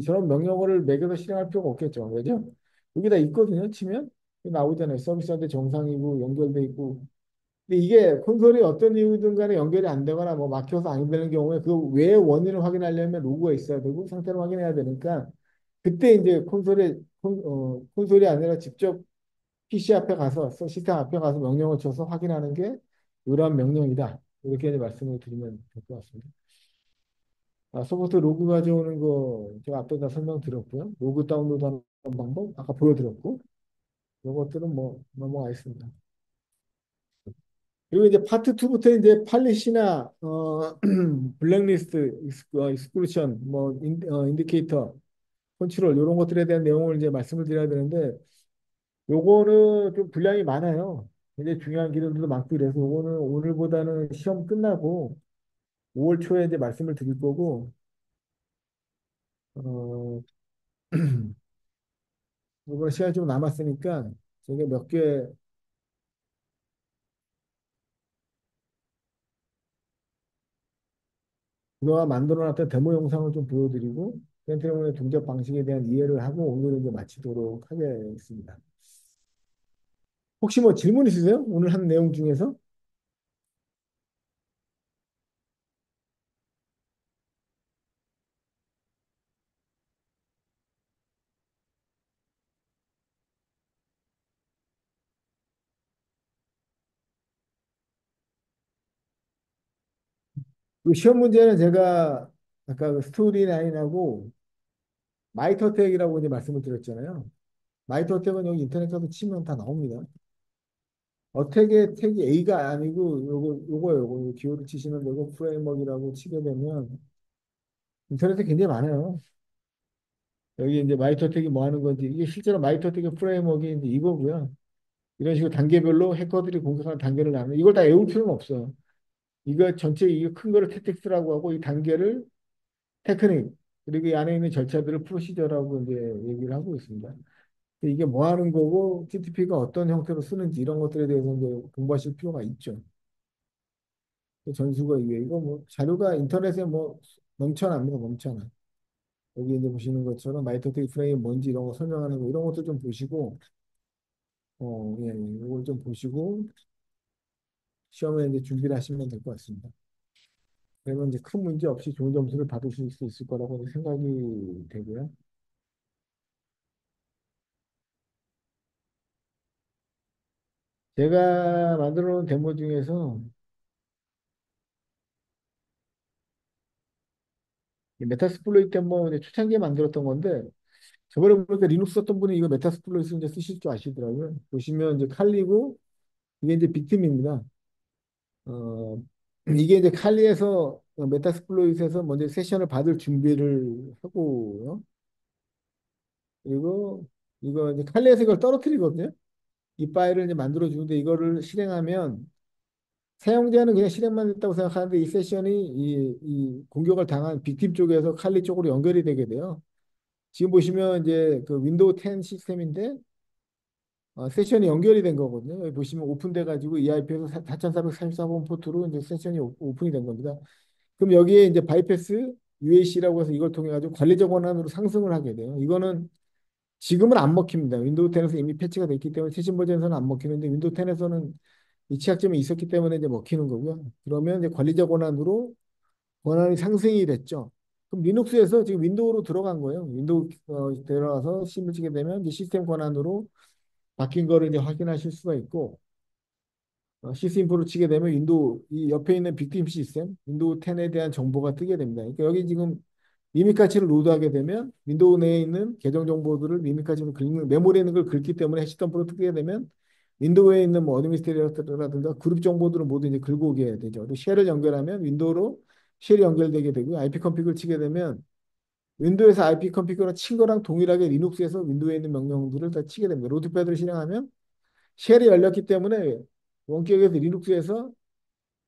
저런 명령어를 맥에서 실행할 필요가 없겠죠. 왜죠? 여기다 있거든요. 치면 나오잖아요. 서비스한테 정상이고 연결돼 있고 근데 이게 콘솔이 어떤 이유든 간에 연결이 안 되거나 뭐 막혀서 안 되는 경우에 그 왜 원인을 확인하려면 로그가 있어야 되고 상태를 확인해야 되니까 그때 이제 콘솔이 아니라 직접 PC 앞에 가서 시스템 앞에 가서 명령을 쳐서 확인하는 게 이러한 명령이다. 이렇게 이제 말씀을 드리면 될 것 같습니다. 소프트 로그 가져오는 거 제가 앞에 다 설명드렸고요. 로그 다운로드하는 방법 아까 보여드렸고 이것들은 뭐 넘어가겠습니다. 그리고 이제 파트 2부터 이제 팔릿이나 블랙리스트, 익스크루션, 뭐 인디케이터, 컨트롤 이런 것들에 대한 내용을 이제 말씀을 드려야 되는데 요거는 좀 분량이 많아요. 굉장히 중요한 기능들도 많고 이래서 요거는 오늘보다는 시험 끝나고 5월 초에 이제 말씀을 드릴 거고 어, 이번 시간이 좀 남았으니까 제가 몇 개 그동안 만들어놨던 데모 영상을 좀 보여드리고 센트리온의 동작 방식에 대한 이해를 하고 오늘은 이제 마치도록 하겠습니다. 혹시 뭐 질문 있으세요? 오늘 한 내용 중에서? 그 시험 문제는 제가 아까 그 스토리라인하고 마이터텍이라고 이제 말씀을 드렸잖아요. 마이터텍은 여기 인터넷 가서 치면 다 나옵니다. 어택의 택이 A가 아니고 요거 기호를 치시면 되고 프레임워크라고 치게 되면 인터넷에 굉장히 많아요. 여기 이제 마이터텍이 뭐 하는 건지 이게 실제로 마이터텍의 프레임워크가 이제 이거고요. 이런 식으로 단계별로 해커들이 공격하는 단계를 나누는 이걸 다 외울 필요는 없어요. 이거 전체 이거 큰 거를 택틱스라고 하고 이 단계를 테크닉 그리고 이 안에 있는 절차들을 프로시저라고 이제 얘기를 하고 있습니다. 이게 뭐 하는 거고 TTP가 어떤 형태로 쓰는지 이런 것들에 대해서 이제 공부하실 필요가 있죠. 그 전수가 이거 뭐 자료가 인터넷에 뭐 넘쳐납니다. 넘쳐나. 여기 이제 보시는 것처럼 마이토틱 프레임 뭔지 이런 거 설명하는 거 이런 것도 좀 보시고 예, 이걸 좀 보시고 시험에 이제 준비를 하시면 될 것 같습니다. 그러면 이제 큰 문제 없이 좋은 점수를 받으실 수 있을 거라고 생각이 되고요. 제가 만들어 놓은 데모 중에서 이 메타스플로이트 데모 이제 초창기에 만들었던 건데 저번에 보니까 리눅스 썼던 분이 이거 메타스플로이트 이제 쓰실 줄 아시더라고요. 보시면 이제 칼리고 이게 이제 빅팀입니다. 어, 이게 이제 칼리에서 메타스플로이트에서 먼저 세션을 받을 준비를 하고요. 그리고 이거 이제 칼리에서 이걸 떨어뜨리거든요. 이 파일을 이제 만들어 주는데 이거를 실행하면 사용자는 그냥 실행만 했다고 생각하는데 이 세션이 이 공격을 당한 빅팀 쪽에서 칼리 쪽으로 연결이 되게 돼요. 지금 보시면 이제 그 윈도우 10 시스템인데 세션이 연결이 된 거거든요. 여기 보시면 오픈돼 가지고 EIP에서 4444번 포트로 이제 세션이 오픈이 된 겁니다. 그럼 여기에 이제 바이패스 UAC라고 해서 이걸 통해 가지고 관리적 원한으로 상승을 하게 돼요. 이거는 지금은 안 먹힙니다. 윈도우 10에서 이미 패치가 됐기 때문에 최신 버전에서는 안 먹히는데 윈도우 10에서는 이 취약점이 있었기 때문에 이제 먹히는 거고요. 그러면 이제 관리적 원한으로 원한이 상승이 됐죠. 그럼 리눅스에서 지금 윈도우로 들어간 거예요. 윈도우 들어가서 심을 치게 되면 이제 시스템 권한으로 바뀐 거를 이제 확인하실 수가 있고 시스인포를 치게 되면 윈도우 이 옆에 있는 빅팀 시스템 윈도우 10에 대한 정보가 뜨게 됩니다. 그러니까 여기 지금 리밋 가치를 로드하게 되면 윈도우 내에 있는 계정 정보들을 리밋 가치로 긁는 메모리에 있는 걸 긁기 때문에 해시덤프로 뜨게 되면 윈도우에 있는 뭐 어드미니스트레이터라든가 그룹 정보들을 모두 이제 긁어 오게 되죠. 그리고 쉘을 연결하면 윈도우로 쉘이 연결되게 되고 IP 컨피그를 치게 되면 윈도우에서 IP 컨피그를 친 거랑 동일하게 리눅스에서 윈도우에 있는 명령들을 다 치게 됩니다. 로드패드를 실행하면 쉘이 열렸기 때문에 원격에서 리눅스에서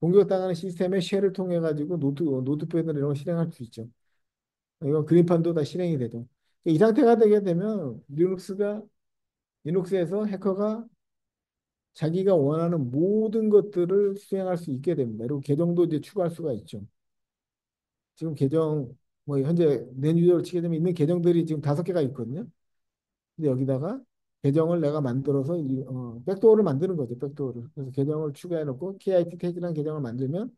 공격당하는 시스템의 쉘을 통해 가지고 노트패드 이런 걸 실행할 수 있죠. 이건 그림판도 다 실행이 되죠. 이 상태가 되게 되면 리눅스에서 해커가 자기가 원하는 모든 것들을 수행할 수 있게 됩니다. 그리고 계정도 이제 추가할 수가 있죠. 지금 계정 뭐 현재 내뉴저를 치게 되면 있는 계정들이 지금 5개가 있거든요. 근데 여기다가 계정을 내가 만들어서 백도어를 만드는 거죠. 백도어를. 그래서 계정을 추가해 놓고 KIT 태그라는 계정을 만들면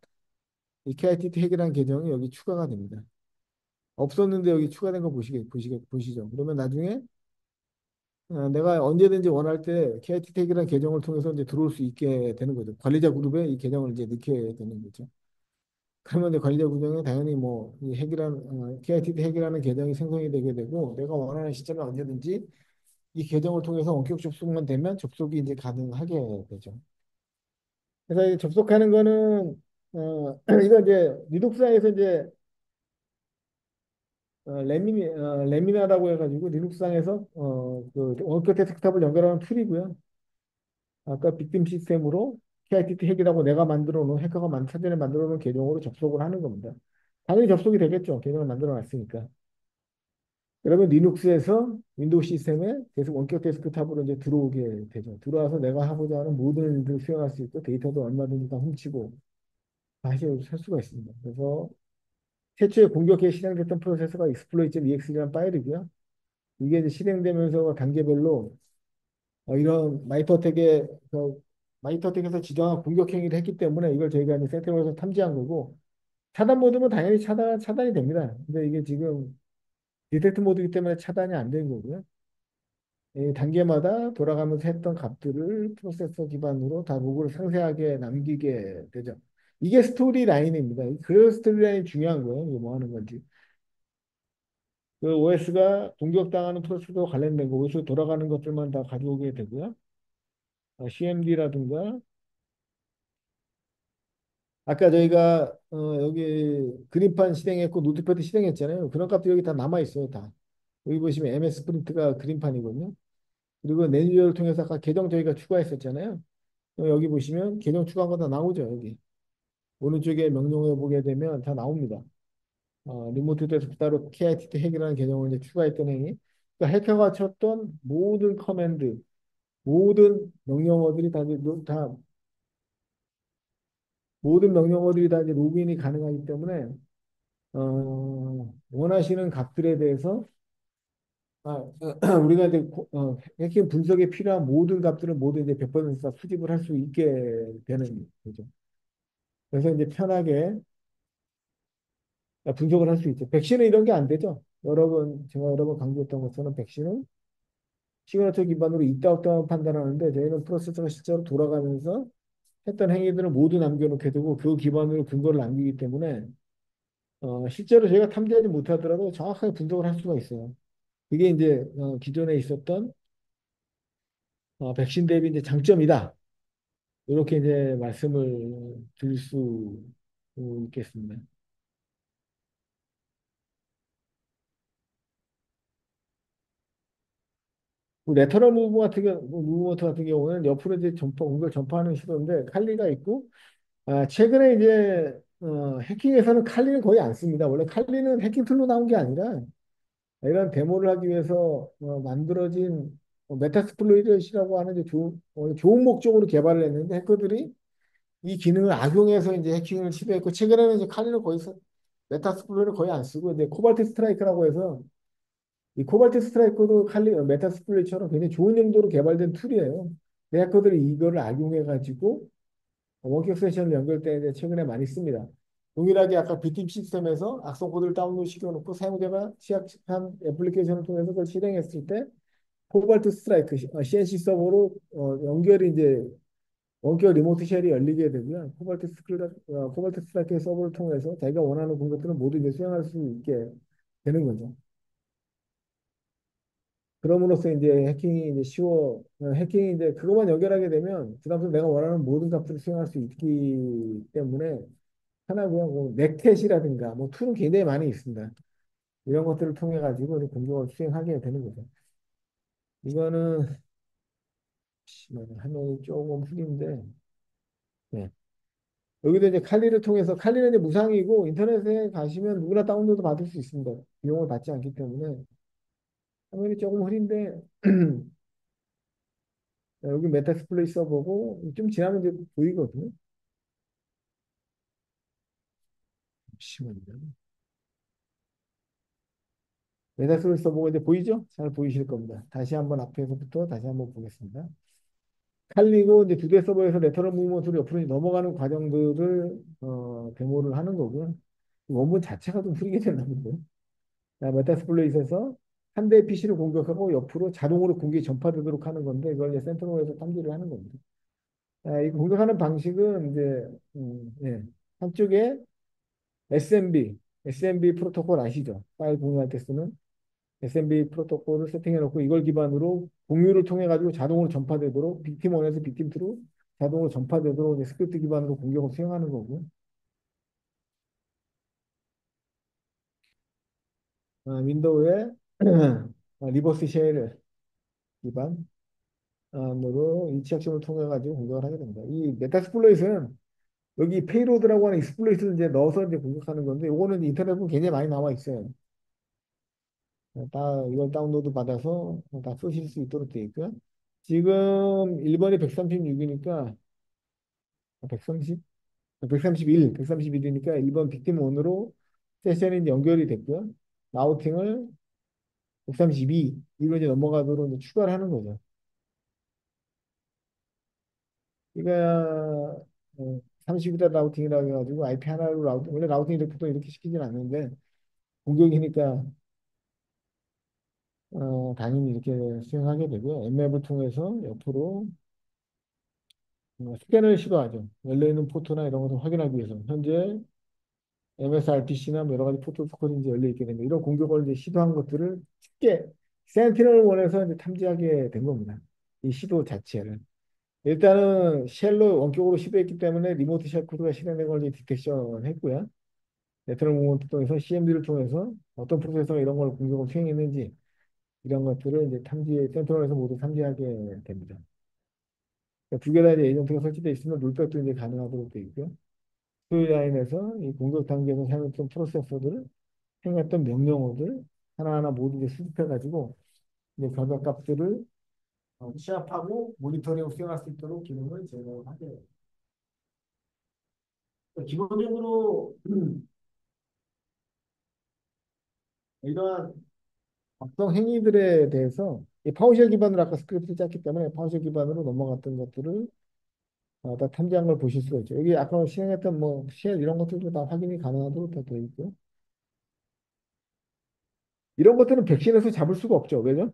이 KIT 태그라는 계정이 여기 추가가 됩니다. 없었는데 여기 추가된 거 보시죠. 그러면 나중에 내가 언제든지 원할 때 KIT 태그라는 계정을 통해서 이제 들어올 수 있게 되는 거죠. 관리자 그룹에 이 계정을 이제 넣게 되는 거죠. 그러면 이제 관리자 구정에 당연히 뭐이 KIT 핵이라는 계정이 생성이 되게 되고 내가 원하는 시점에 언제든지 이 계정을 통해서 원격 접속만 되면 접속이 이제 가능하게 되죠. 그래서 이 접속하는 거는 이거 이제 리눅스상에서 이제 레미나라고 해가지고 리눅스상에서 그 원격 데스크탑을 연결하는 툴이고요. 아까 빅팀 시스템으로 KITT 핵이라고 내가 만들어 놓은 해커가 사전에 만들어 놓은 계정으로 접속을 하는 겁니다. 당연히 접속이 되겠죠. 계정을 만들어 놨으니까. 그러면 리눅스에서 윈도우 시스템에 계속 원격 데스크탑으로 이제 들어오게 되죠. 들어와서 내가 하고자 하는 모든 일들을 수행할 수 있고 데이터도 얼마든지 다 훔치고 다시 할 수가 있습니다. 그래서 최초에 공격에 실행됐던 프로세서가 exploit.exe라는 파일이고요. 이게 이제 실행되면서 단계별로 이런 마이터텍에서 지정한 공격 행위를 했기 때문에 이걸 저희가 이제 센트럴에서 탐지한 거고 차단 모드면 당연히 차단이 됩니다. 근데 이게 지금 디텍트 모드이기 때문에 차단이 안 된 거고요. 이 단계마다 돌아가면서 했던 값들을 프로세서 기반으로 다 로그를 상세하게 남기게 되죠. 이게 스토리 라인입니다. 그 스토리 라인이 중요한 거예요. 이게 뭐 하는 건지. 그 OS가 공격당하는 프로세스와 관련된 거, OS 돌아가는 것들만 다 가져오게 되고요. CMD라든가 아까 저희가 여기 그림판 실행했고 노트패드 실행했잖아요. 그런 값도 여기 다 남아 있어요. 다. 여기 보시면 MS 프린트가 그림판이거든요. 그리고 내뉴저를 통해서 아까 계정 저희가 추가했었잖아요. 여기 보시면 계정 추가한 거 다 나오죠. 여기 오른쪽에 명령어 보게 되면 다 나옵니다. 리모트 데스크탑으로 KIT 핵이라는 계정을 이제 추가했던 행위. 그러니까 해커가 쳤던 모든 커맨드, 모든 명령어들이 다 모든 명령어들이 다 이제 로그인이 가능하기 때문에 원하시는 값들에 대해서 우리가 이제 해킹 분석에 필요한 모든 값들을 모두 이제 100% 다 수집을 할 수 있게 되는 거죠. 그래서 이제 편하게 분석을 할 수 있죠. 백신은 이런 게 안 되죠. 제가 여러 번 강조했던 것처럼 백신은 시그너처 기반으로 있다 없다 판단하는데 저희는 프로세서가 실제로 돌아가면서 했던 행위들을 모두 남겨놓게 되고 그 기반으로 근거를 남기기 때문에 실제로 저희가 탐지하지 못하더라도 정확하게 분석을 할 수가 있어요. 그게 이제 기존에 있었던 백신 대비 이제 장점이다. 이렇게 이제 말씀을 드릴 수 있겠습니다. 그 레터럴 무브먼트 같은 경우는 옆으로 이제 공격을 전파하는 시도인데 칼리가 있고 최근에 이제 해킹에서는 칼리를 거의 안 씁니다. 원래 칼리는 해킹 툴로 나온 게 아니라 이런 데모를 하기 위해서 만들어진 메타스플로이트라고 하는 이제 좋은 목적으로 개발을 했는데 해커들이 이 기능을 악용해서 이제 해킹을 시도했고 최근에는 이제 칼리를 메타스플로이트를 거의 안 쓰고 이제 코발트 스트라이크라고 해서 이 코발트 스트라이크도 메타스플로이트처럼 굉장히 좋은 용도로 개발된 툴이에요. 근데 해커들이 이거를 악용해 가지고 원격 세션을 연결돼 이제 최근에 많이 씁니다. 동일하게 아까 B팀 시스템에서 악성 코드를 다운로드 시켜놓고 사용자가 취약한 애플리케이션을 통해서 그걸 실행했을 때 코발트 스트라이크 CNC 서버로 연결이 이제 원격 리모트 쉘이 열리게 되고요. 코발트 스트라이크 서버를 통해서 자기가 원하는 공격들은 모두 이제 수행할 수 있게 되는 거죠. 그럼으로써 이제 해킹이 이제 그것만 연결하게 되면 그다음부터 내가 원하는 모든 값들을 수행할 수 있기 때문에 하나고요. 뭐 넥텟이라든가 뭐 툴은 굉장히 많이 있습니다. 이런 것들을 통해 가지고 이제 공격을 수행하게 되는 거죠. 이거는 화면이 조금 흐린데 네. 여기도 이제 칼리를 통해서 칼리는 이제 무상이고 인터넷에 가시면 누구나 다운로드 받을 수 있습니다. 비용을 받지 않기 때문에 화면이 조금 흐린데 여기 메타스플레이 써보고 좀 지나면 이제 보이거든요. 잠시만요. 메타스플레이 써보고 이제 보이죠? 잘 보이실 겁니다. 다시 한번 앞에서부터 다시 한번 보겠습니다. 칼리고 이제 두 대 서버에서 레터럴 무브먼트로 옆으로 넘어가는 과정들을 데모를 하는 거고요. 원본 자체가 좀 흐리게 됐나 본데요. 메타스플레이트에서 한 대의 PC를 공격하고 옆으로 자동으로 공격이 전파되도록 하는 건데 이걸 이제 센트럴에서 탐지를 하는 겁니다. 이 공격하는 방식은 이제 예. 한쪽에 SMB 프로토콜 아시죠? 파일 공유할 때 쓰는 SMB 프로토콜을 세팅해 놓고 이걸 기반으로 공유를 통해 가지고 자동으로 전파되도록 빅팀 1에서 빅팀 2로 자동으로 전파되도록 이제 스크립트 기반으로 공격을 수행하는 거고 윈도우에 리버스 쉘 기반으로 이 취약점을 통해 가지고 공격을 하게 됩니다. 이 메타스플로이트는 여기 페이로드라고 하는 익스플로이트를 이제 넣어서 이제 공격하는 건데 이거는 인터넷에 보면 굉장히 많이 나와 있어요. 이걸 다운로드 받아서 다 쓰실 수 있도록 되어 있고요. 지금 1번이 136이니까 130? 131이니까 1번 빅팀 1으로 세션이 이제 연결이 됐고요. 라우팅을 132 이로 이제 넘어가도록 이제 추가를 하는 거죠. 이거 32다 라우팅이라고 해가지고 IP 하나로 원래 라우팅 이렇게 보통 이렇게 시키진 않는데 공격이니까 당연히 이렇게 수행하게 되고요. 엠맵을 통해서 옆으로 스캔을 시도하죠. 열려있는 포트나 이런 것을 확인하기 위해서. 현재 MSRPC나 여러 가지 포트 스코어인지 열려 있게 되면 이런 공격을 이제 시도한 것들을 쉽게 센티널을 원해서 이제 탐지하게 된 겁니다. 이 시도 자체를. 일단은 쉘로 원격으로 시도했기 때문에 리모트 쉘 코드가 실행된 걸 이제 디텍션 했고요. 네트워크 공격을 통해서 CMD를 통해서 어떤 프로세서가 이런 걸 공격을 수행했는지 이런 것들을 이제 센트럴에서 모두 탐지하게 됩니다. 두 개 다 이제 에이전트가 설치되어 있으면 롤백도 이제 가능하도록 되어 있고요. 토요라인에서 이 공격 단계에서 사용했던 프로세서들을 행했던 명령어들 하나하나 모두 이제 수집해가지고 이제 결과 값들을 취합하고 모니터링 수행할 수 있도록 기능을 제공하게 됩니다. 기본적으로 이러한 악성 행위들에 대해서 이 파워쉘 기반으로 아까 스크립트 짰기 때문에 파워쉘 기반으로 넘어갔던 것들을 다 탐지한 걸 보실 수가 있죠. 여기 아까 실행했던 뭐 쉘 이런 것들도 다 확인이 가능하도록 다 되어 있고 이런 것들은 백신에서 잡을 수가 없죠. 왜죠?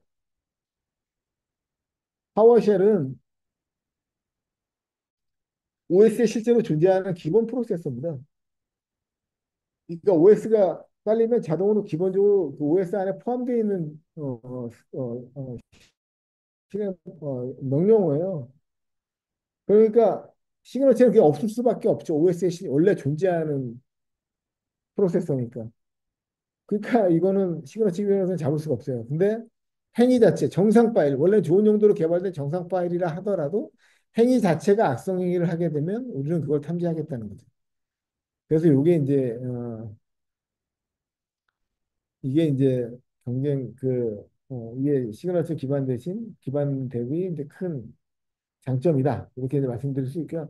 파워쉘은 OS에 실제로 존재하는 기본 프로세서입니다. 그러니까 OS가 깔리면 자동으로 기본적으로 그 OS 안에 포함되어 있는 실행 명령어예요. 그러니까 시그너처는 그게 없을 수밖에 없죠. OS에 원래 존재하는 프로세서니까. 그러니까 이거는 시그너처 기반에서는 잡을 수가 없어요. 근데 행위 자체, 정상 파일, 원래 좋은 용도로 개발된 정상 파일이라 하더라도 행위 자체가 악성 행위를 하게 되면 우리는 그걸 탐지하겠다는 거죠. 그래서 이게 이제 경쟁 이게 시그너처 기반 대신 기반 대비 이제 큰 장점이다. 이렇게 이제 말씀드릴 수 있고요.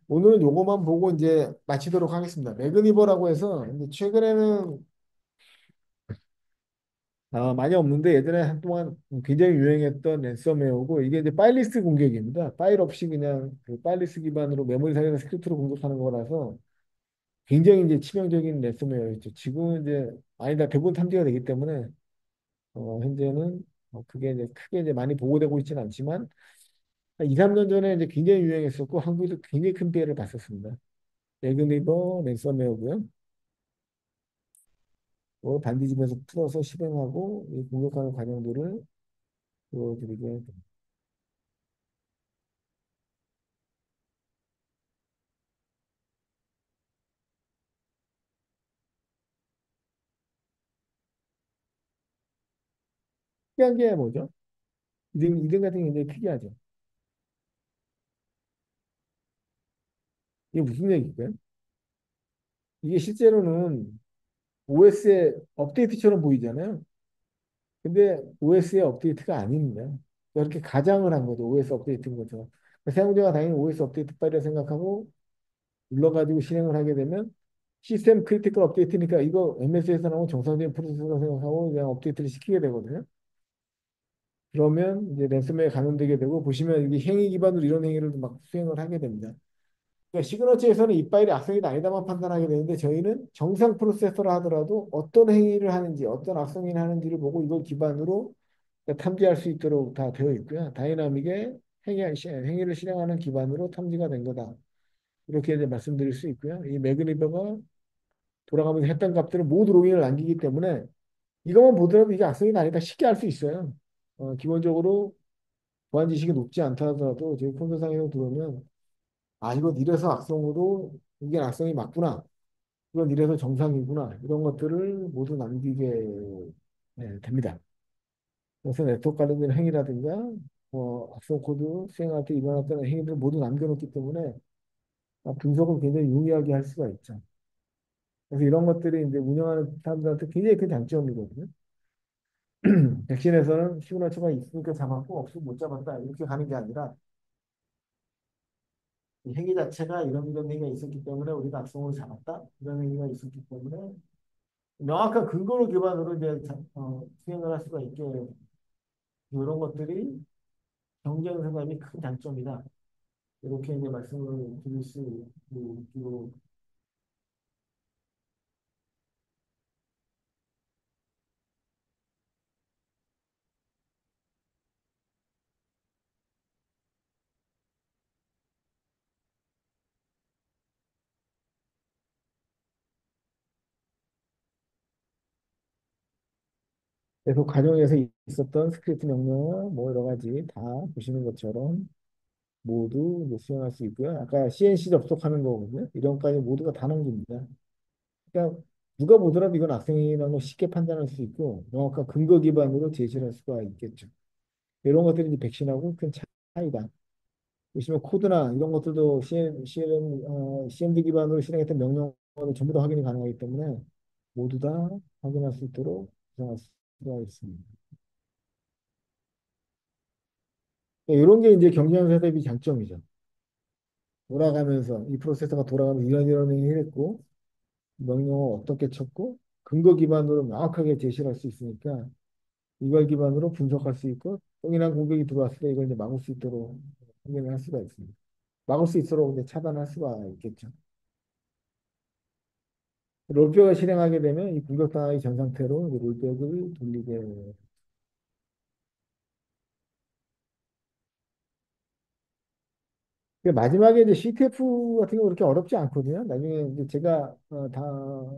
오늘은 요거만 보고 이제 마치도록 하겠습니다. 매그니버라고 해서 이제 최근에는 많이 없는데 예전에 한동안 굉장히 유행했던 랜섬웨어고 이게 이제 파일리스트 공격입니다. 파일 없이 그냥 그 파일리스트 기반으로 메모리 살리는 스크립트로 공격하는 거라서 굉장히 이제 치명적인 랜섬웨어였죠. 지금은 이제 많이 다 대부분 탐지가 되기 때문에 현재는 그게 이제 크게 이제 많이 보고되고 있지는 않지만 한 2, 3년 전에 이제 굉장히 유행했었고 한국에도 굉장히 큰 피해를 봤었습니다. 레그니버 랜섬웨어고요. 반디집에서 풀어서 실행하고 이 공격하는 과정들을 보여드리게 됩니다. 특이한 게 뭐죠? 이등 같은 게 굉장히 특이하죠. 이게 무슨 얘기일까요? 이게 실제로는 OS의 업데이트처럼 보이잖아요. 근데 OS의 업데이트가 아닙니다. 이렇게 가장을 한 거죠. OS 업데이트인 거죠. 사용자가 당연히 OS 업데이트 파일을 생각하고 눌러가지고 실행을 하게 되면 시스템 크리티컬 업데이트니까 이거 MS에서 나온 정상적인 프로세서라고 생각하고 그냥 업데이트를 시키게 되거든요. 그러면 이제 랜섬웨어에 감염되게 되고 보시면 이게 행위 기반으로 이런 행위를 막 수행을 하게 됩니다. 그러니까 시그너처에서는 이 파일이 악성이다 아니다만 판단하게 되는데 저희는 정상 프로세서라 하더라도 어떤 행위를 하는지 어떤 악성행위를 하는지를 보고 이걸 기반으로 탐지할 수 있도록 다 되어 있고요. 다이나믹에 행위를 실행하는 기반으로 탐지가 된 거다. 이렇게 이제 말씀드릴 수 있고요. 이 매그니버가 돌아가면서 했던 값들을 모두 로그인을 남기기 때문에 이것만 보더라도 이게 악성이 아니다 쉽게 알 수 있어요. 기본적으로 보안 지식이 높지 않다 하더라도 저희 콘서상에서 들어오면 이건 이래서 악성으로 이게 악성이 맞구나. 이건 이래서 정상이구나. 이런 것들을 모두 남기게 됩니다. 그래서 네트워크 관련된 행위라든가 악성 코드 수행할 때 일어났던 행위들을 모두 남겨놓기 때문에 분석을 굉장히 용이하게 할 수가 있죠. 그래서 이런 것들이 이제 운영하는 사람들한테 굉장히 큰 장점이거든요. 백신에서는 시그너처가 있으니까 잡았고 없으면 못 잡았다 이렇게 가는 게 아니라 이 행위 자체가 이런 행위가 있었기 때문에 우리가 악성으로 잡았다 이런 행위가 있었기 때문에 명확한 근거를 기반으로 이제 수행을 할 수가 있게 이런 것들이 경쟁 상담이 큰 장점이다 이렇게 이제 말씀을 드릴 수 있고 계속 가정에서 있었던 스크립트 명령어 뭐 여러 가지 다 보시는 것처럼 모두 이제 수행할 수 있고요. 아까 CNC 접속하는 거거든요. 이런 것까지 모두가 다 넘깁니다. 그러니까 누가 보더라도 이건 악성이라는 걸 쉽게 판단할 수 있고 명확한 근거 기반으로 제시를 할 수가 있겠죠. 이런 것들이 이제 백신하고 큰 차이다. 보시면 코드나 이런 것들도 CMD 기반으로 실행했던 명령어를 전부 다 확인이 가능하기 때문에 모두 다 확인할 수 있도록 구성할 수가 있습니다. 이런 게 이제 경쟁사 대비 장점이죠. 돌아가면서 이 프로세서가 돌아가면서 이런 행위를 했고 명령어 어떻게 쳤고 근거 기반으로 명확하게 제시를 할 수 있으니까 이걸 기반으로 분석할 수 있고 동일한 공격이 들어왔을 때 이걸 이제 막을 수 있도록 확인을 할 수가 있습니다. 막을 수 있도록 이제 차단할 수가 있겠죠. 롤백을 실행하게 되면 이 공격당하기 전 상태로 이제 롤백을 돌리게. 마지막에 이제 CTF 같은 거 그렇게 어렵지 않거든요. 나중에 이제 제가 다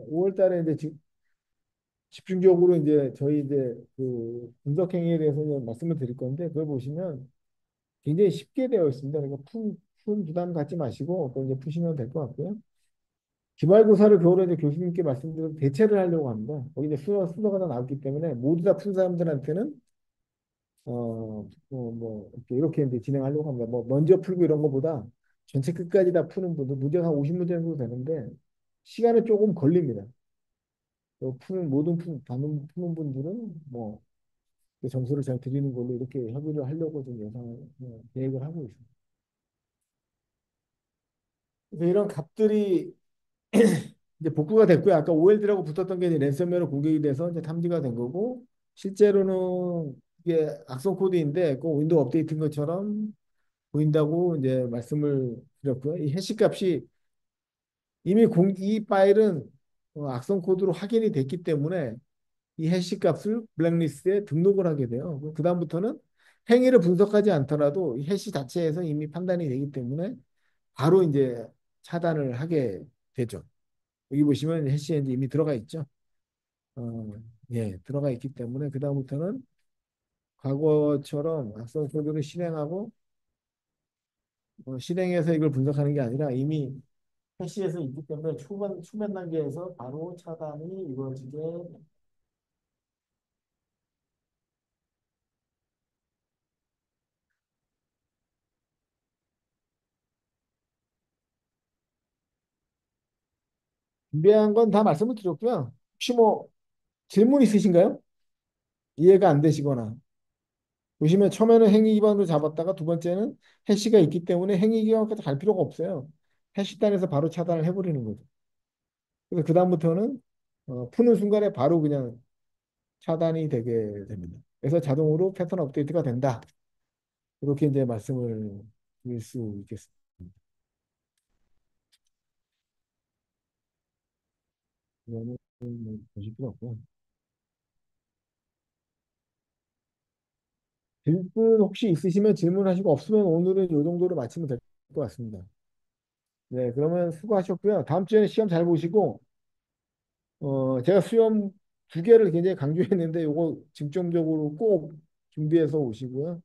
5월 달에 이제 집중적으로 이제 저희 이제 그 분석 행위에 대해서 이제 말씀을 드릴 건데 그걸 보시면 굉장히 쉽게 되어 있습니다. 그러니까 푼 부담 갖지 마시고 또 이제 푸시면 될 것 같고요. 기말고사를 겨울에 이제 교수님께 말씀드려서 대체를 하려고 합니다. 거기 이제 순서가 다 나왔기 때문에 모두 다 푼 사람들한테는 뭐 이렇게 이제 진행하려고 합니다. 뭐 먼저 풀고 이런 것보다 전체 끝까지 다 푸는 분들 문제가 한 50문제 정도 되는데 시간은 조금 걸립니다. 푸는 분들은 뭐 그 점수를 잘 드리는 걸로 이렇게 협의를 하려고 좀 계획을 하고 있습니다. 그래서 이런 값들이 이제 복구가 됐고요. 아까 OLD라고 붙었던 게 이제 랜섬웨어로 공격이 돼서 이제 탐지가 된 거고 실제로는 이게 악성 코드인데 그 윈도우 업데이트인 것처럼 보인다고 이제 말씀을 드렸고요. 이 해시 값이 이미 이 파일은 악성 코드로 확인이 됐기 때문에 이 해시 값을 블랙리스트에 등록을 하게 돼요. 그다음부터는 행위를 분석하지 않더라도 이 해시 자체에서 이미 판단이 되기 때문에 바로 이제 차단을 하게 되죠. 여기 보시면 해시에 이제 이미 들어가 있죠. 어, 예, 들어가 있기 때문에 그다음부터는 과거처럼 악성 코드를 실행하고 실행해서 이걸 분석하는 게 아니라 이미 해시에서 있기 때문에 초반 단계에서 바로 차단이 이루어지게. 준비한 건 다 말씀을 드렸고요. 혹시 뭐 질문 있으신가요? 이해가 안 되시거나. 보시면 처음에는 행위 기반으로 잡았다가 두 번째는 해시가 있기 때문에 행위 기반까지 갈 필요가 없어요. 해시단에서 바로 차단을 해버리는 거죠. 그래서 그다음부터는 푸는 순간에 바로 그냥 차단이 되게 됩니다. 그래서 자동으로 패턴 업데이트가 된다. 이렇게 이제 말씀을 드릴 수 있겠습니다. 이거는 뭐 보실 필요 없고. 질문 혹시 있으시면 질문하시고 없으면 오늘은 이 정도로 마치면 될 것 같습니다. 네, 그러면 수고하셨고요. 다음 주에는 시험 잘 보시고, 제가 수험 두 개를 굉장히 강조했는데, 요거 중점적으로 꼭 준비해서 오시고요.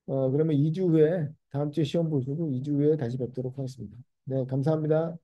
그러면 2주 후에, 다음 주에 시험 보시고 2주 후에 다시 뵙도록 하겠습니다. 네, 감사합니다.